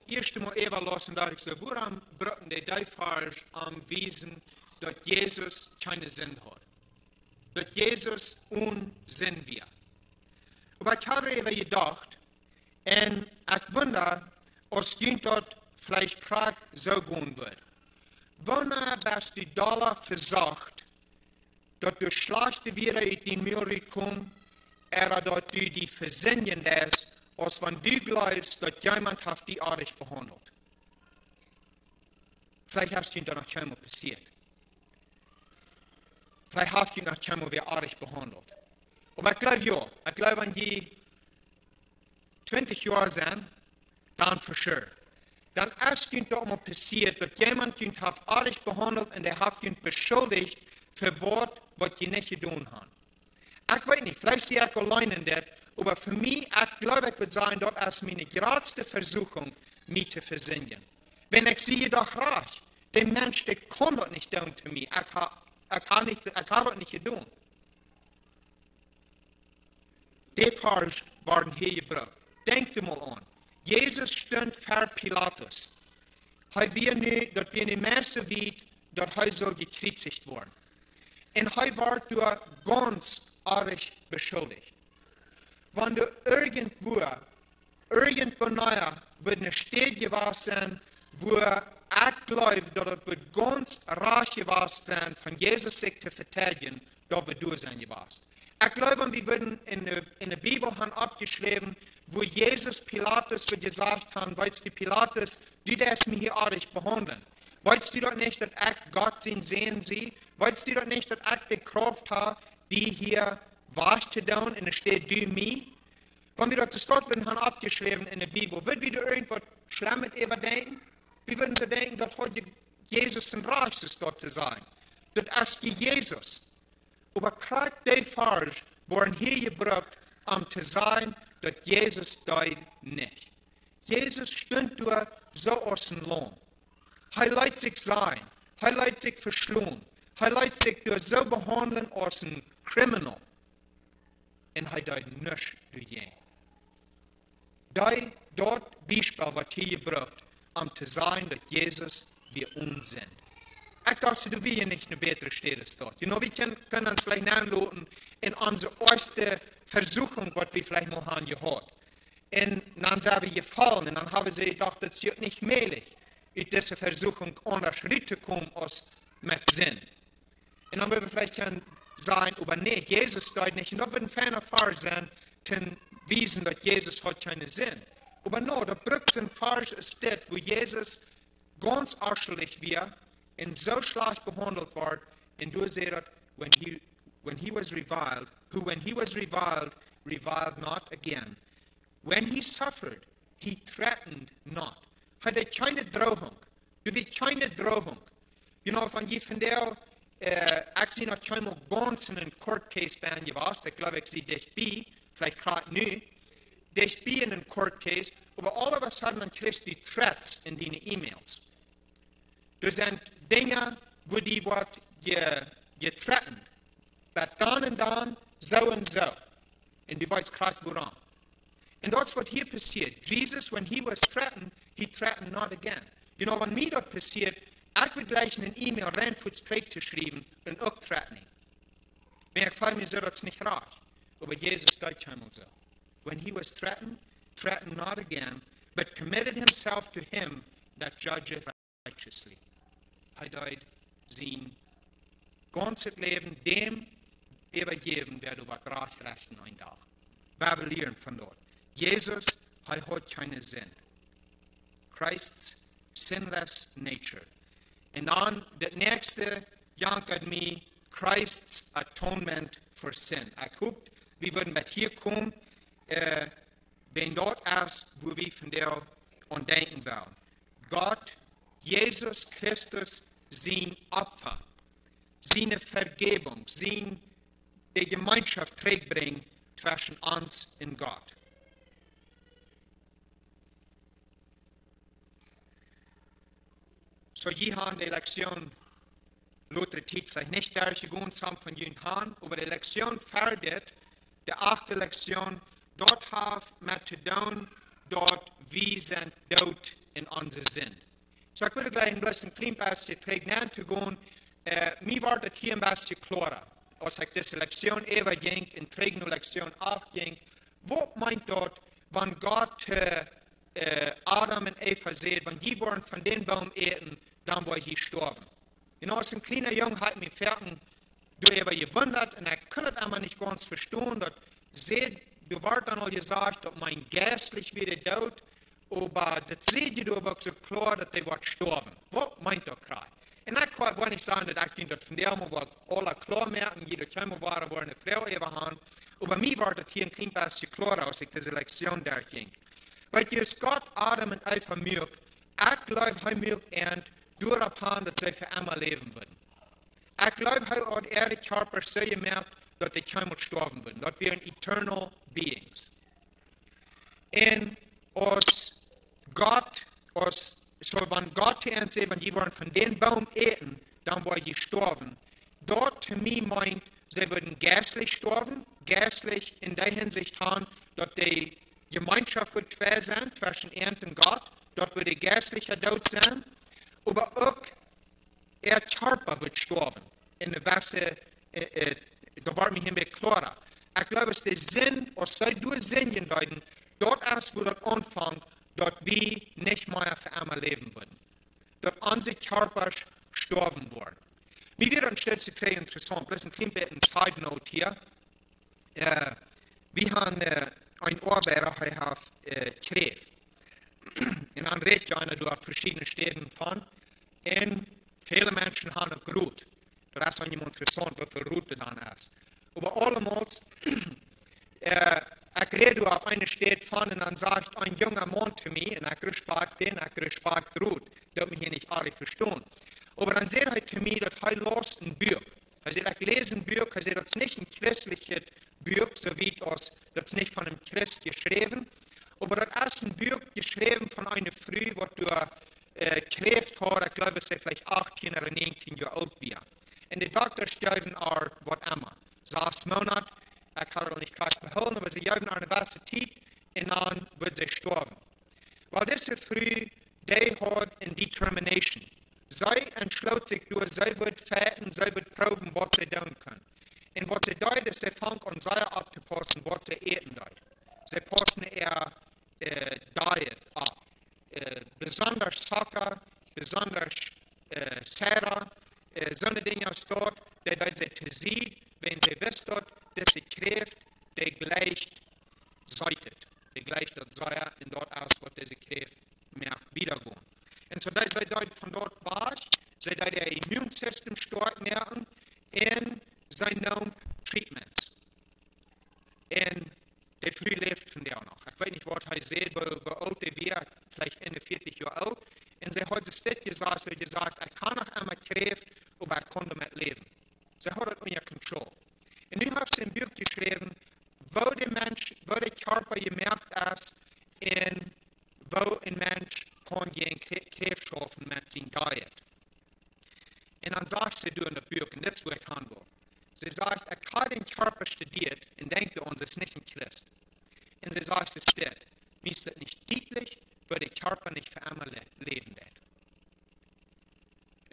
eerste Mal even las, dacht ik zo, waarom brachten die vers aanwijzen dat Jezus keine zin had? Dat Jezus onzin was. Maar ik had even gedacht, en ik wonder, als je dat vielleicht graag zo gaan wordt. Wanneer best du dollar verzagt, dat du slechte weer uit die Müll komt, dat du die verzinnen is, als wenn du glaubst, dass jemand hat die aardig behandelt. Vielleicht hast du ihn da noch einmal passiert. Vielleicht hast du ihn noch einmal wieder aardig behandelt. Aber ich glaube ja, ich glaube, wenn die 20 Jahre sind, dann für sure. Dann ist es doch mal passiert, dass jemand ihn hat aardig behandelt und er hat ihn beschuldigt für was die nicht getan haben. Ich weiß nicht, vielleicht sehe ich alleine in das, aber für mich, ich glaube, ich würde sagen, das ist meine größte Versuchung, mich zu versündigen. Wenn ich sehe doch reich, der Mensch, der kann das nicht tun zu mir, ich kann das nicht tun. Die Vers waren hier gebracht. Denkt mal an, Jesus stand vor Pilatus. Er will nicht, dass wir nicht Messe wissen, dass er soll gekreuzigt werden. Und er war durch ganz arg beschuldigt. Wenn du irgendwo nahe wird eine Stadt gewesen sein, wo ich glaube, dass es wird ganz reich gewesen sein, von Jesus sich zu verteidigen, da wird du sein gewesen. Ich glaube, wir würden in der Bibel haben abgeschrieben, wo Jesus Pilatus gesagt hat, weißt du, Pilatus, du darfst mich hier artig behandeln. Weißt du doch nicht, dass ich Gott sehen sehe? Weißt du doch nicht, dass ich die Kraft habe, die hier was zu tun, und es steht du mir? Wenn wir das dort würden haben abgeschrieben in der Bibel, würden wir irgendwas Schlimmes überdenken? Wir würden so denken, dass heute Jesus ein Reich ist, dort zu sein. Das ist Jesus. Aber gerade die Vers waren hier gebracht, zu sein, dass Jesus dort nicht. Jesus stund durch so aus dem Lohn. Er lässt sich sein. Er lässt sich verschlungen. Er lässt sich durch so behandeln als ein Criminal. und er deut nichts durchgehen. Dort Beispiel, was hier gebraucht, um zu sagen, dass Jesus wir uns sind. Ich dachte, du willst nicht eine bessere Stelle dort. Wir können uns vielleicht nachladen in unsere erste Versuchung, was wir vielleicht noch haben gehört. Und dann sind wir gefallen und dann haben sie gedacht, das ist nicht möglich, in diese Versuchung anders reinzukommen als mit Sinn. Und dann würden wir vielleicht sagen, aber nee, Jesus dort nicht. Und das wird ein feiner Fall sein, zu wiesen, dass Jesus hat keinen Sinn. Aber no, da braucht ein falsch Stadt, wo Jesus ganz arschlich wird und so schlecht behandelt wird. Und du siehst, when he was reviled, reviled not again. When he suffered, he threatened not. Hatte keine Drohung. Du willst keine Drohung. Wenn je von der, ich sehe noch keinmal ganz in einen Court Case bei gewesen, ich glaube, ich sehe dich bei, vielleicht gerade nicht, dich bei in einen Court Case, aber all of a sudden dann kriegst du Threats in deine E-Mails. Das sind Dinge, wo die wird gethreatened. Aber dann und dann, so und so. Und du weißt gerade woran. Und das, was hier passiert, Jesus, when he was threatened not again. Wenn mir das passiert, ich würde gleich eine E-Mail rein für straight zu schreiben und auch threatening. Mir gefällt mir so, das nicht reicht. Aber Jesus sagt einmal so. When he was threatened not again, but committed himself to him that judgeth righteously. Er died sein ganzes Leben dem übergeben, wer du was rechten ein Tag. Wir lernen von dort. Jesus hat keinen Sinn. Christ's sinless nature. Und dann das nächste jankert mir Christ's atonement for sin. Ich guckt, wir würden mit hier kommen, wenn dort erst, wo wir von der an denken wollen. Gott, Jesus Christus, sein Opfer, seine Vergebung, die Gemeinschaft bringen zwischen uns und Gott. So, je haben die Lektion, Luther Tiet vielleicht nicht durchgegangen haben von jenen Haaren, aber die Lektion fertigt, die 8. Lektion, dort hat Methadon, dort wir sind tot in unser Sinn. So, ich würde gleich ein bisschen klein bisschen prägnant zu gehen. Mir war das hier ein bisschen klarer, als ich diese Lektion eben ging, in prägende Lektion 8 ging. Wo meint dort, wenn Gott Adam und Eva sieht, wenn die wollen von den Baum eten, dann war sie gestorben. Als ein kleiner Junge hat mich fertig darüber gewundert und er konnte es einmal nicht ganz verstehen, dass du warst dann auch gesagt, dass mein geistlich wieder tot, aber das seht ihr aber so klar, dass die wird sterben. Was meint er gerade? Und ich kann nicht sagen, dass ich das von der Mal alle klar merken, jeder Kämmer war, wo eine Frau eben haben, aber mir war das hier ein klein bisschen klarer, als ich diese Lektion durchging. Weil jetzt Gott Adam und Eva mögt, ich glaube, er mögt ernt, durch ein paar, dass sie für immer leben würden. Ich glaube, er hat ihre Körper so gemerkt, dass die keinmal sterben würden, dass wir eternal beings. Und wenn Gott sagt, wenn die wollen von dem Baum eten, dann wollen sie sterben. Dort zu mir meint, sie würden geistlich sterben, geistlich in der Hinsicht haben, dass die Gemeinschaft wird schwer sein zwischen Ernte und Gott, dort wird die geistliche Tod sein, aber auch ihr Körper wird sterben. In der Weise, da war mir hier klarer. Ich glaube, es ist der Sinn, als sei durch Sinn deuten, dort erst, wo das anfängt, dort wir nicht mehr für einmal leben würden. Dort unsere Körper sterben würden. Mir wird dann schließlich sehr interessant, das ist ein klein bisschen Side Note hier. Wir haben ein Arbeiter gekriegt. Und dann redet ja einer durch verschiedene Städten von. Und viele Menschen haben auch geruht. Das ist auch nicht interessant, wie viel Route dann ist. Aber allemals, ich rede auf eine Stadt von und dann sagt ein junger Mann zu mir, und ich respektiere den, ich respektiere Ruth, das mich hier nicht alle verstehen. Aber dann sagt er zu mir, dass er los ein Buch. Er sagt, ich lese ein Buch, er sagt, das ist nicht ein christliches Buch, so wie das ist nicht von einem Christ geschrieben, aber das ist ein Buch geschrieben von einer Frau, die gekriegt hat, ich glaube, es ist vielleicht 18 oder 19 Jahre alt war. Und die Doktor schreiben auch, was immer. 6 Monate, kann er nicht gleich behalten, aber sie geben eine gewisse Zeit und dann wird sie sterben. Weil diese früh, die hat eine Determination. Sie entschlossen sich durch, sie wird fäten, sie wird proben, was sie tun können. Und was sie tun, ist, sie fangen an, sehr abzupassen, was sie eten tun. Sie passen ihr Diet ab. Besonders Zucker, besonders Säure, so eine Dinge ist dort, die sie zu sehen, wenn sie wissen, dass sie Kraft, die gleicht seitet. Die gleicht das Säure in dort aus, was diese Kraft mehr wiedergehen. Und so, dass sie dort von dort war, sie dort ihr Immunsystem stark merken, und sie nehmen Treatments. Und der früh lebt von der auch noch. Ich weiß nicht, was er sieht, wie alt er wird, vielleicht Ende 40 Jahre alt. Und sie hat es nicht gesagt, sie gesagt, er kann noch einmal Kraft, aber er konnte damit leben. Sie hat es unter Kontrolle. Und nun hat sie ein Buch geschrieben, wo der Mensch, wo der Körper gemerkt ist, und wo ein Mensch kann gegen Kraft schaffen mit seinem Diet. Und dann sagt sie in das Buch, und das ist, wo ich hin will. Sie sagt, er hat den Körper studiert und denkt uns, es ist nicht ein Christ. Und sie sagt, es steht, mir ist das nicht deutlich, weil der Körper nicht für immer leben wird.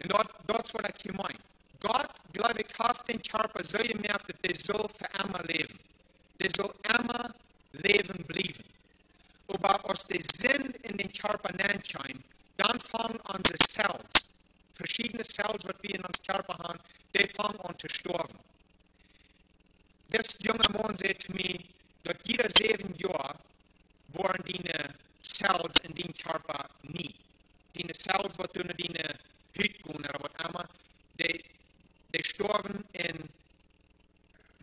Und dort ist, was ich hier meine. Gott, glaube ich, hat den Körper so gemerkt, dass der soll für immer leben. Der soll immer leben bleiben. Aber aus der Sinn in den Körper hineinscheint, dann fangen unsere Cells, verschiedene Cells, die wir in unserem Körper haben, die fangen an zu sterben. Das junge Mann sagt mir, dass jede 7 Jahre waren die Cells in den Körper nie. Die Cells, die durch die Haut gehen oder was immer, die sterben in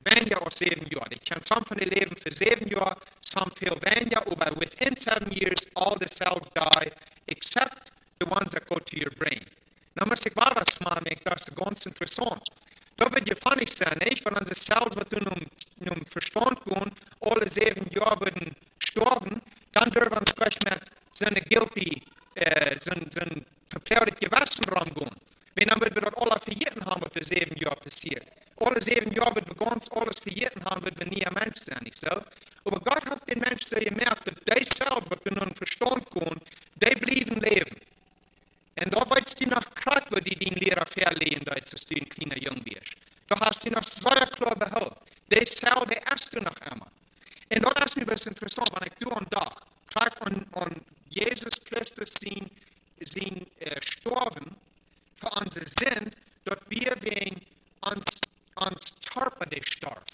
weniger als 7 Jahre. Die können some von den leben für 7 Jahre, some viel weniger, aber within 7 years, all the cells die, except the ones that go to your brain. Na, muss ich war das mal, das ist ganz interessant. Da wird ja funny sein, nicht? Weil unsere Cells, die nun Verstand gehen, alle 7 Jahre würden sterben, dann dürfen wir uns gleich mit so einer guilty, so ein verklärtes Gewissen rangehen. Wenn dann wir das alle verjährt haben, was in 7 Jahren passiert. Alle 7 Jahre wird wir ganz alles verjährt haben, wird wir nie ein Mensch sein, nicht so? Aber Gott hat den Menschen so gemerkt, dass die Cells, die nun Verstand gehen, die bleiben leben. Und da weißt du noch gerade, wo die den Lehrer verlegen, als du ein kleiner Jung bist. Da hast du noch sehr klar behalten. Die Zell, die erst du noch immer. Und da ist mir was interessant, wenn ich du am Tag gerade an Jesus Christus sein Sterben für unseren Sinn, dass wir wegen ans Körper der starb.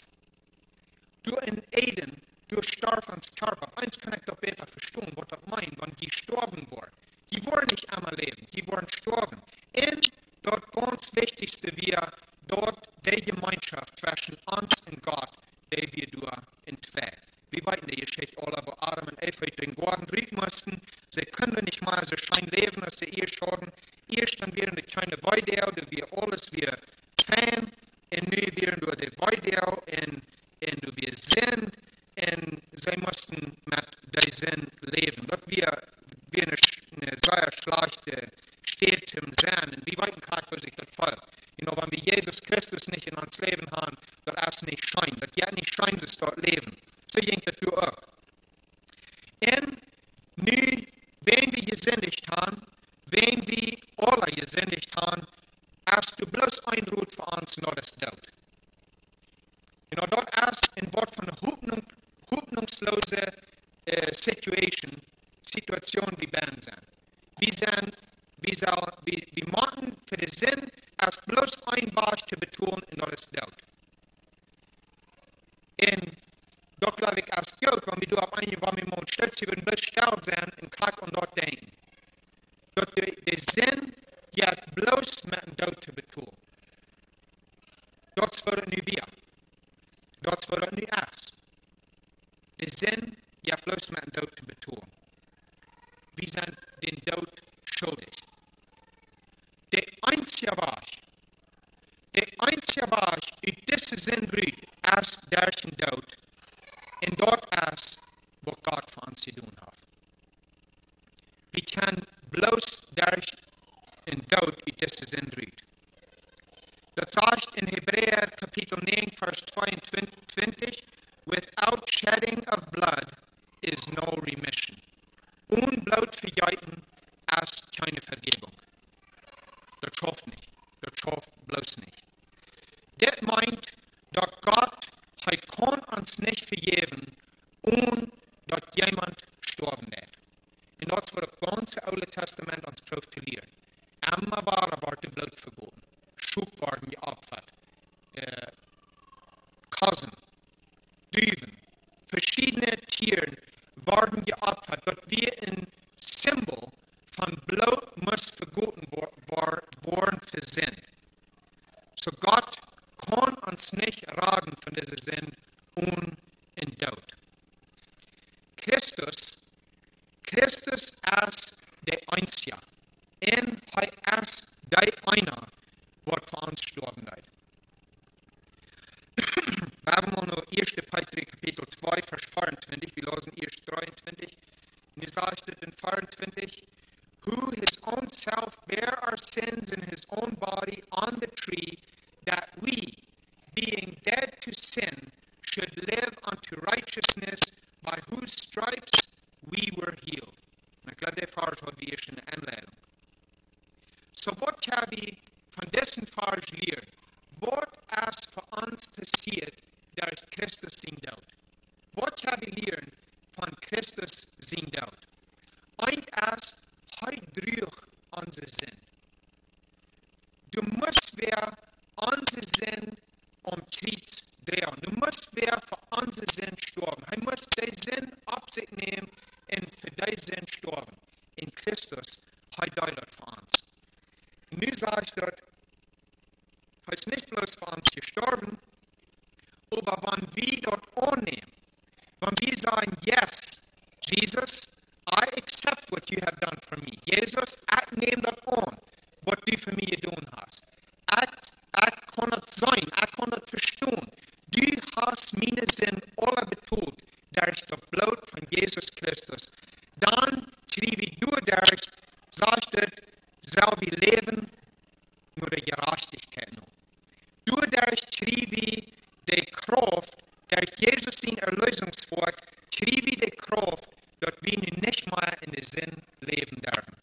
Du in Eden, du starb ans Körper. Eins kann ich da besser verstehen, was das meint, wenn die gestorben waren. Die wollen nicht einmal leben, die wollen sterben. Und dort ganz Wichtigste wir dort die Gemeinschaft zwischen uns und Gott, die wir durch entwickeln. Wir weiten die Geschichte alle, wo Adam und Eva den Garten richten mussten. Sie können nicht mal so schön leben, als sie erst hatten. Erst dann wären die keine Weidel, die wir alles wir Fan, und nu wären durch die Weidel, und wir sind, und sie mussten mit der Sinn leben. Dort wir eine sehr schlechte Städte im Sinn, und wie weit kann sich das folgt. Wenn wir Jesus Christus nicht in uns Leben haben, das erst nicht scheint, das ja nicht scheint, es dort leben. So ging das du auch. Und nu, wenn wir gesündigt haben, wenn wir alle gesündigt haben, hast du bloß ein Rot für uns, und das ist Tod. Dort erst ein Wort von einer hoffnungslosen Situation wie Ben sind. Wir machen für den Sinn, als bloß ein Wort zu betonen, und das ist Tod. Und dort glaube ich, als Gott, wenn wir auf einen Moment stürzen, würden wir still sein und klar und dort denken. Dort der Sinn, ja bloß mit dem Tod zu betonen. Dort wird nicht wir. Dort wird nicht erst. Der Sinn, ja bloß mit dem Tod zu betonen. Wir sind den Tod schuldig. Der einzige Weg, in diesen Sinn rührt, erst durch den Tod, und dort erst, was Gott für uns zu tun hat. Wir können bloß durch den Tod in diesen Sinn rührt. Das sagt in Hebräer Kapitel 9, Vers 22, without shedding of blood is no remission. Unbloot vergeten ist keine Vergebung. Das schafft nicht. Das schafft bloß nicht. Das meint, dass Gott, er kann uns nicht vergeben, ohne dass jemand sterben wird. Und das wird das ganze Alte Testament uns profiliert. Immer war der Blut verboten. Schub waren geopfert. Kassen, Düven, verschiedene Tiere waren geopfert, dass wir ein Symbol von Blut muss verboten worden für Sinn. So Gott kann uns nicht raten von dieser Sinn und in Tod. Christus ist der Einzige. Und er ist der einer, der für uns sterben wird. Wir haben noch 1. Petrus Kapitel 2, Vers 24, wir lesen erst 23. Und hier sagt es in 24, who his own self bare our sins in his own body on the tree, that we, being dead to sin, should live unto righteousness, by whose stripes we were healed. En ik glaube, der Vers hat wir schon eine Anleitung. So, was können wir von diesem Vers lernen? Was ist für uns passiert durch Christus sein Tod? Was können wir lernen von Christus sein Tod? Eins ist, er trug unsere Sinn. Du musst wir unsere Sinn Kreuz drehen. Du musst wir für unsere Sinn sterben. Er muss den Sinn auf sich nehmen und für den Sinn sterben. In Christus, er deutet für uns. Und nu sage ich dort, er ist nicht bloß für uns gestorben, aber wenn wir dort annehmen, wenn wir sagen, yes, Jesus, I accept what you have done for me. Jesus, ich nehme das an, was du für mich getan hast. Ich kann es sein, ich kann es verstehen. Du hast meine Sinn alle betont durch das Blut von Jesus Christus. Dann schrieb ich durch, sagt es, soll wir leben nur der Gerechtigkeit noch. Dadurch schrieb ich die Kraft, durch Jesus sein Erlösungswerk, schrieb ich die Kraft, dass wir nun nicht mehr in den Sinn leben dürfen.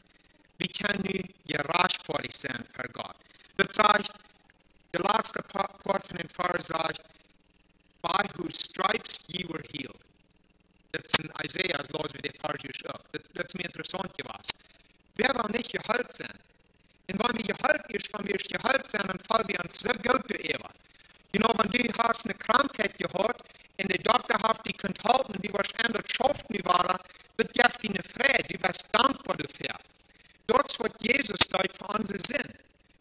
Wir können nun gerechtfertigt sein für Gott. Das sagt, der letzte Part von dem Vers sagt, by whose stripes ye were healed. Das ist in Isaiah, los wie der Vers ist auch. Das ist mir interessant gewesen. Wer will nicht geheilt sein? Und wenn wir geheilt ist, wenn wir geheilt sind, dann fallen wir uns so gut zu Eva. Wenn du hast eine Krankheit gehabt und der Doktor hat die könnt halten und du warst ändert schafft nicht war, das gibt dir eine Freude, du wirst dankbar dafür. Das wird Jesus dort für unsere Sinn.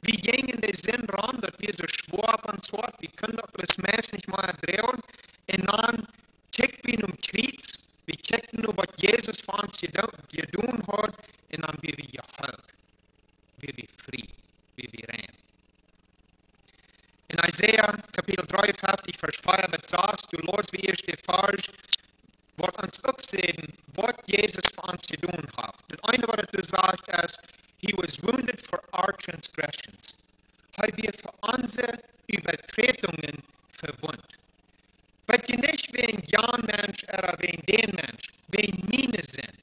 Wir gingen den Sinn ran, dass wir so schwor ab uns hat, wir können das Mess nicht mal drehen und dann checken wir um Kreuz, wir checken nur, was Jesus für uns getan hat und dann werden wir geheilt. Wir werden frei, wir werden rein. In Isaiah Kapitel 53, Vers 5, wird sagt, du los wie erst der Vers, wird uns auch sehen, was Jesus für uns getan hat. Das eine, was du sagst, ist, he was wounded for our transgressions. Er wird für unsere Übertretungen verwundet. Weil je nicht wegen Jan Mensch oder wegen den Mensch, wegen meine sind.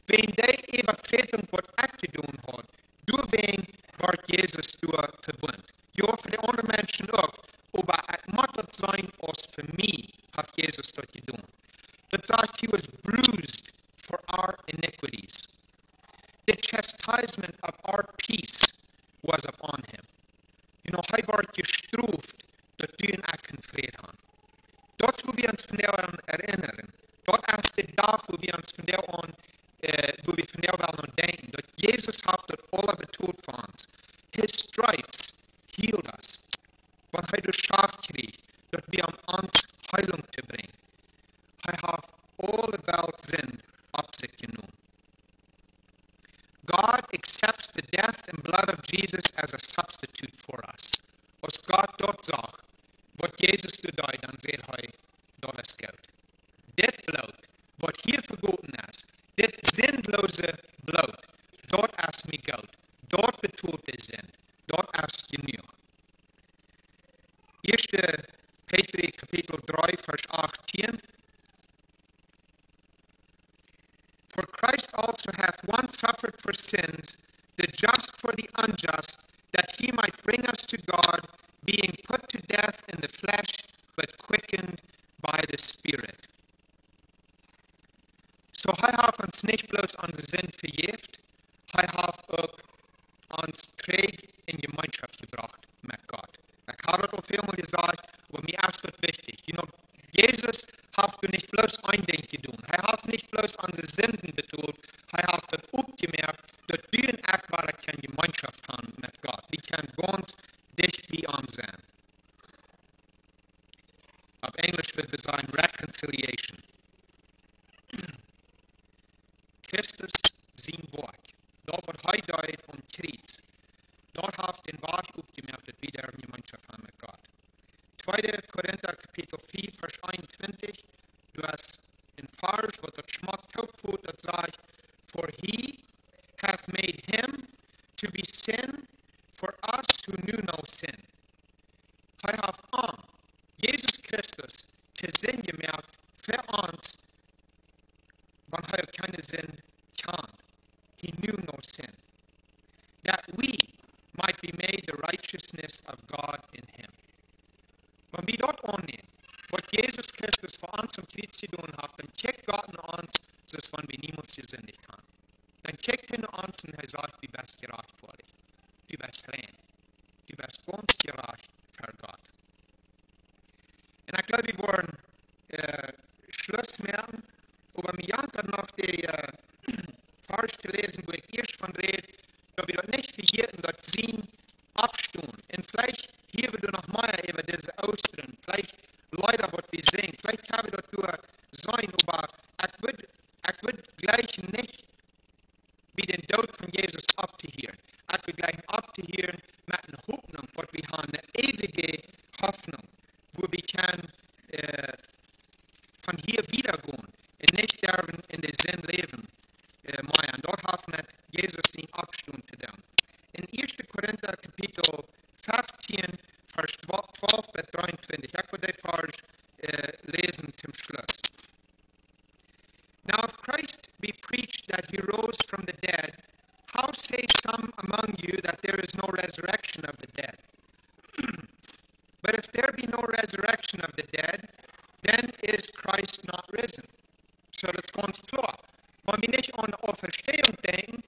Wegen der Übertretung, was ich getan hat, durch wen wird Jesus durch verwundet. Ja, für die anderen Menschen auch. Aber es muss das sein, als für mich hat Jesus das getan. Das sagt, he was bruised for our iniquities. The chastisement of our peace was upon him. Er wird gestraft, dass du und ich keinen Frieden haben. Das, wo wir uns von der an erinnern, dort ist der Tag, wo wir uns von der an, wo wir von der an denken, dass Jesus hat das alle betont für uns. His stripes healed us. Wenn er geschafft kriegt, dass wir uns Heilung zu bringen. Er hat alle Welt Sinn auf sich genommen. God accepts the death and blood of Jesus as a substitute for us. Was Gott dort sagt, was Jesus gedaan, dan zegt hij, dat is goud. Dit bloed, wat hier vergoten is, dit zinloze bloed, dat is mijn goud. Dat bedoelt de zin. Dat is genoeg. 1. Petri Kapitel 3, Vers 18. For Christ also hath once suffered for sins, the just for the unjust, that he might bring us to God, being put to death in the flesh, but quickened by the Spirit. So hij heeft ons niet bloos onze zin vergeeft, hij heeft ook ons träg in Gemeinschaft gebracht mit Gott. Ich habe das auch vielmal gesagt, aber mir ist das wichtig. Jesus hat nicht bloß ein Ding getan. Er hat nicht bloß unsere Sünden betont, er hat das aufgemerkt, dass du und ich war, keine Gemeinschaft haben mit Gott. Die kann ganz dicht bei uns sein. Auf Englisch wird wir sagen Reconciliation. Christus sein Wort. Dort wird Heideit und Kreuz. Dort hat den Wahrheit aufgemerkt, dass wir eine Gemeinschaft haben mit Gott. 2. Korinther Kapitel 4, Vers 21. Du hast in Vers, wo das schmeckt, Hauptwort, das sagt, for he hath made him to be sin for us who knew no sin. Er hat Jesus Christus zu Sinn gemacht für uns, wenn er keine Sinn kann. He knew no sin. That we might be made the righteousness of God in him. Wenn wir dort annehmen, was Jesus Christus für uns am Kreuz getan hat, dann checkt Gott in uns, so als wenn wir niemals gesündigt haben. Dann checkt er in uns und er sagt, du bist gerecht vor dich. Du bist rein. Du bist ganz gerecht für Gott. Und ich glaube, wir wollen Schluss machen, aber mir jankt noch die Vers zu lesen, wo ich erst von rede, dass wir dort nicht vergessen, dass sie abstehen. Und vielleicht hier wir noch mehr über diese Ausdrücke, vielleicht Leute, was wir sehen, vielleicht haben wir dort nur sein, aber ich würde gleich nicht wie den Tod von Jesus abzuhören. Ich würde gleich abzuhören mit einer Hoffnung, was wir haben, eine ewige Hoffnung, wo wir können von hier wiedergehen und nicht sterben in den Sinn leben. Und dort hat mit Jesus den Abstand zu dem. In 1. Korinther Kapitel 15, Vers 12 bis 23, ich will den Vers lesen zum Schluss. Now if Christ be preached that he rose from the dead, how say some among you that there is no resurrection of the dead? But if there be no resurrection of the dead, then is Christ not risen. So that's ganz klar. Wenn wir nicht an Auferstehung denken,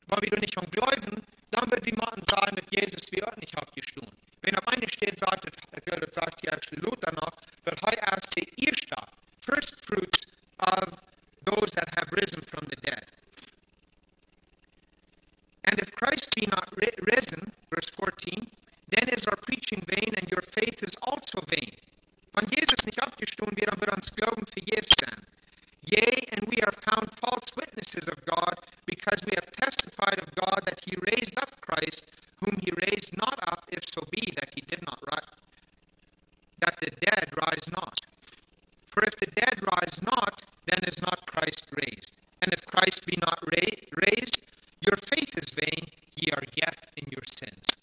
wenn wir nicht an Glauben, dann wird wir mal sagen, dass Jesus wir auch nicht abgestanden. Wenn auf eine steht, sagt die Luther noch, that he as the erste, first fruits of those that have risen from the dead. And if Christ be not risen, verse 14, then is our preaching vain and your faith is also vain. Wenn Jesus nicht abgestanden wird, dann wird uns Glauben vergebens sein. Yea, and we are found false witnesses of God, because we have testified of God that he raised up Christ, whom he raised not up, if so be that he did not rise, that the dead rise not. For if the dead rise not, then is not Christ raised. And if Christ be not raised, your faith is vain, ye are yet in your sins.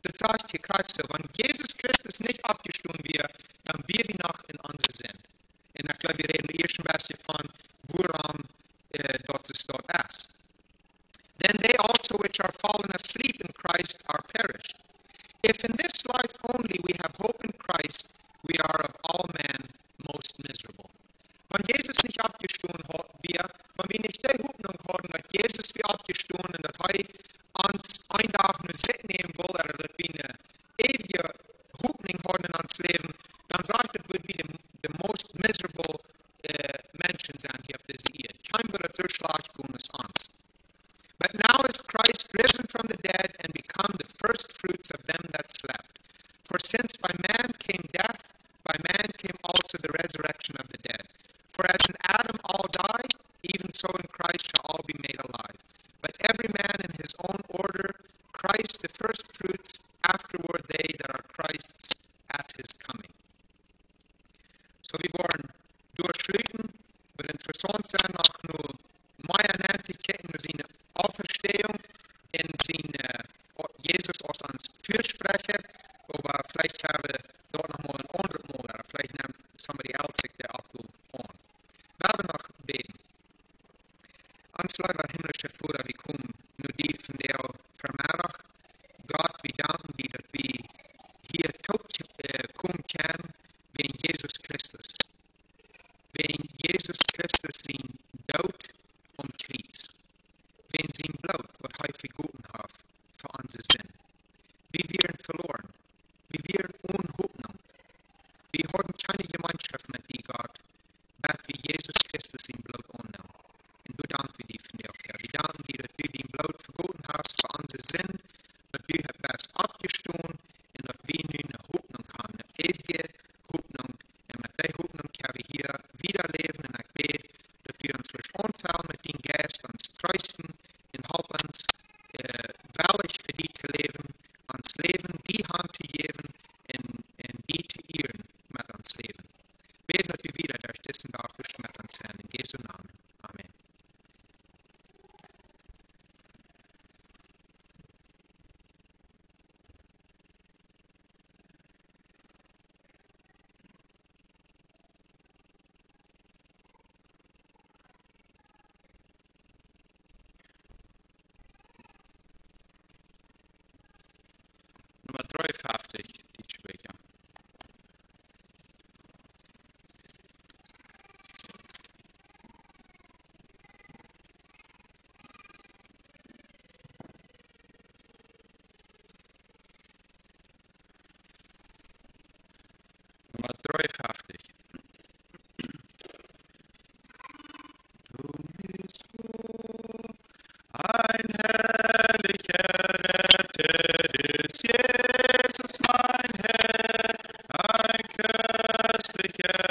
Das sagt hier Christ so, wenn Jesus Christus nicht abgestanden wird, dann wir wie noch in unser Sinn. Und ich glaube, wir reden im ersten Vers davon, woran dort ist. Then they also which are fallen asleep in Christ are perished. If in this life only we have hope in Christ, we are of all men most miserable. Wenn Jesus nicht abgestanden wird, wenn wir nicht die Hoffnung haben, dass Jesus wird abgestanden und dass er uns ein Tag nur Sitt nehmen will, oder dass wir eine ewige Hoffnung haben in uns Leben, dann sagt er, wird wir the most miserable Menschen sein hier auf dieser Erde. Kein wird so schlecht gehen als uns. But now is Christ risen from the dead and become the first fruits of them that slept. For since by man came death, by man came also the resurrection of the dead. For as in Adam all die, even so in Christ shall all be made alive. But every man in his own order, Christ the first fruits, afterward they that are Christ's at his coming. So wir wollen durchschließen, wird interessant sein, noch nur mehr Nantiketten, seine Auferstehung in seine Jesus aus uns Fürsprecher, aber vielleicht haben wir dort noch mal ein anderes Mal wegen Jesus Christus. Wegen Jesus Christus sein Tod am Kreuz. Wegen sein Blut, was er vergoten hat für unsere Sinn. Wir wären verloren. Wir wären ohne Hoffnung. Wir haben keine Gemeinschaft mit dir, Gott, weil wir Jesus Christus sein Blut annehmen. Und du danken dir von dir, Herr. Wir danken dir, dass du dein Blut vergoten hast für unsere Sinn, dass du das abgestoßen und dass wir nun eine Hoffnung haben, eine ewige Hoffnung. Und mit der Hoffnung können wir hier wieder leben. Und ich bete, dass du uns durch Unfall mit deinem Geist uns trösten und help uns, wahrlich für dich zu leben, uns Leben, die Hand zu geben und die zu ehren mit uns Leben. Beten, dass du wieder durch diesen Tag durch mit uns sein. In Jesu Namen. Amen. Nummer 53, die Sprecher. Nummer 53. Du bist so ein herrlicher Retter ist Jesus mein Herr, ein köstlicher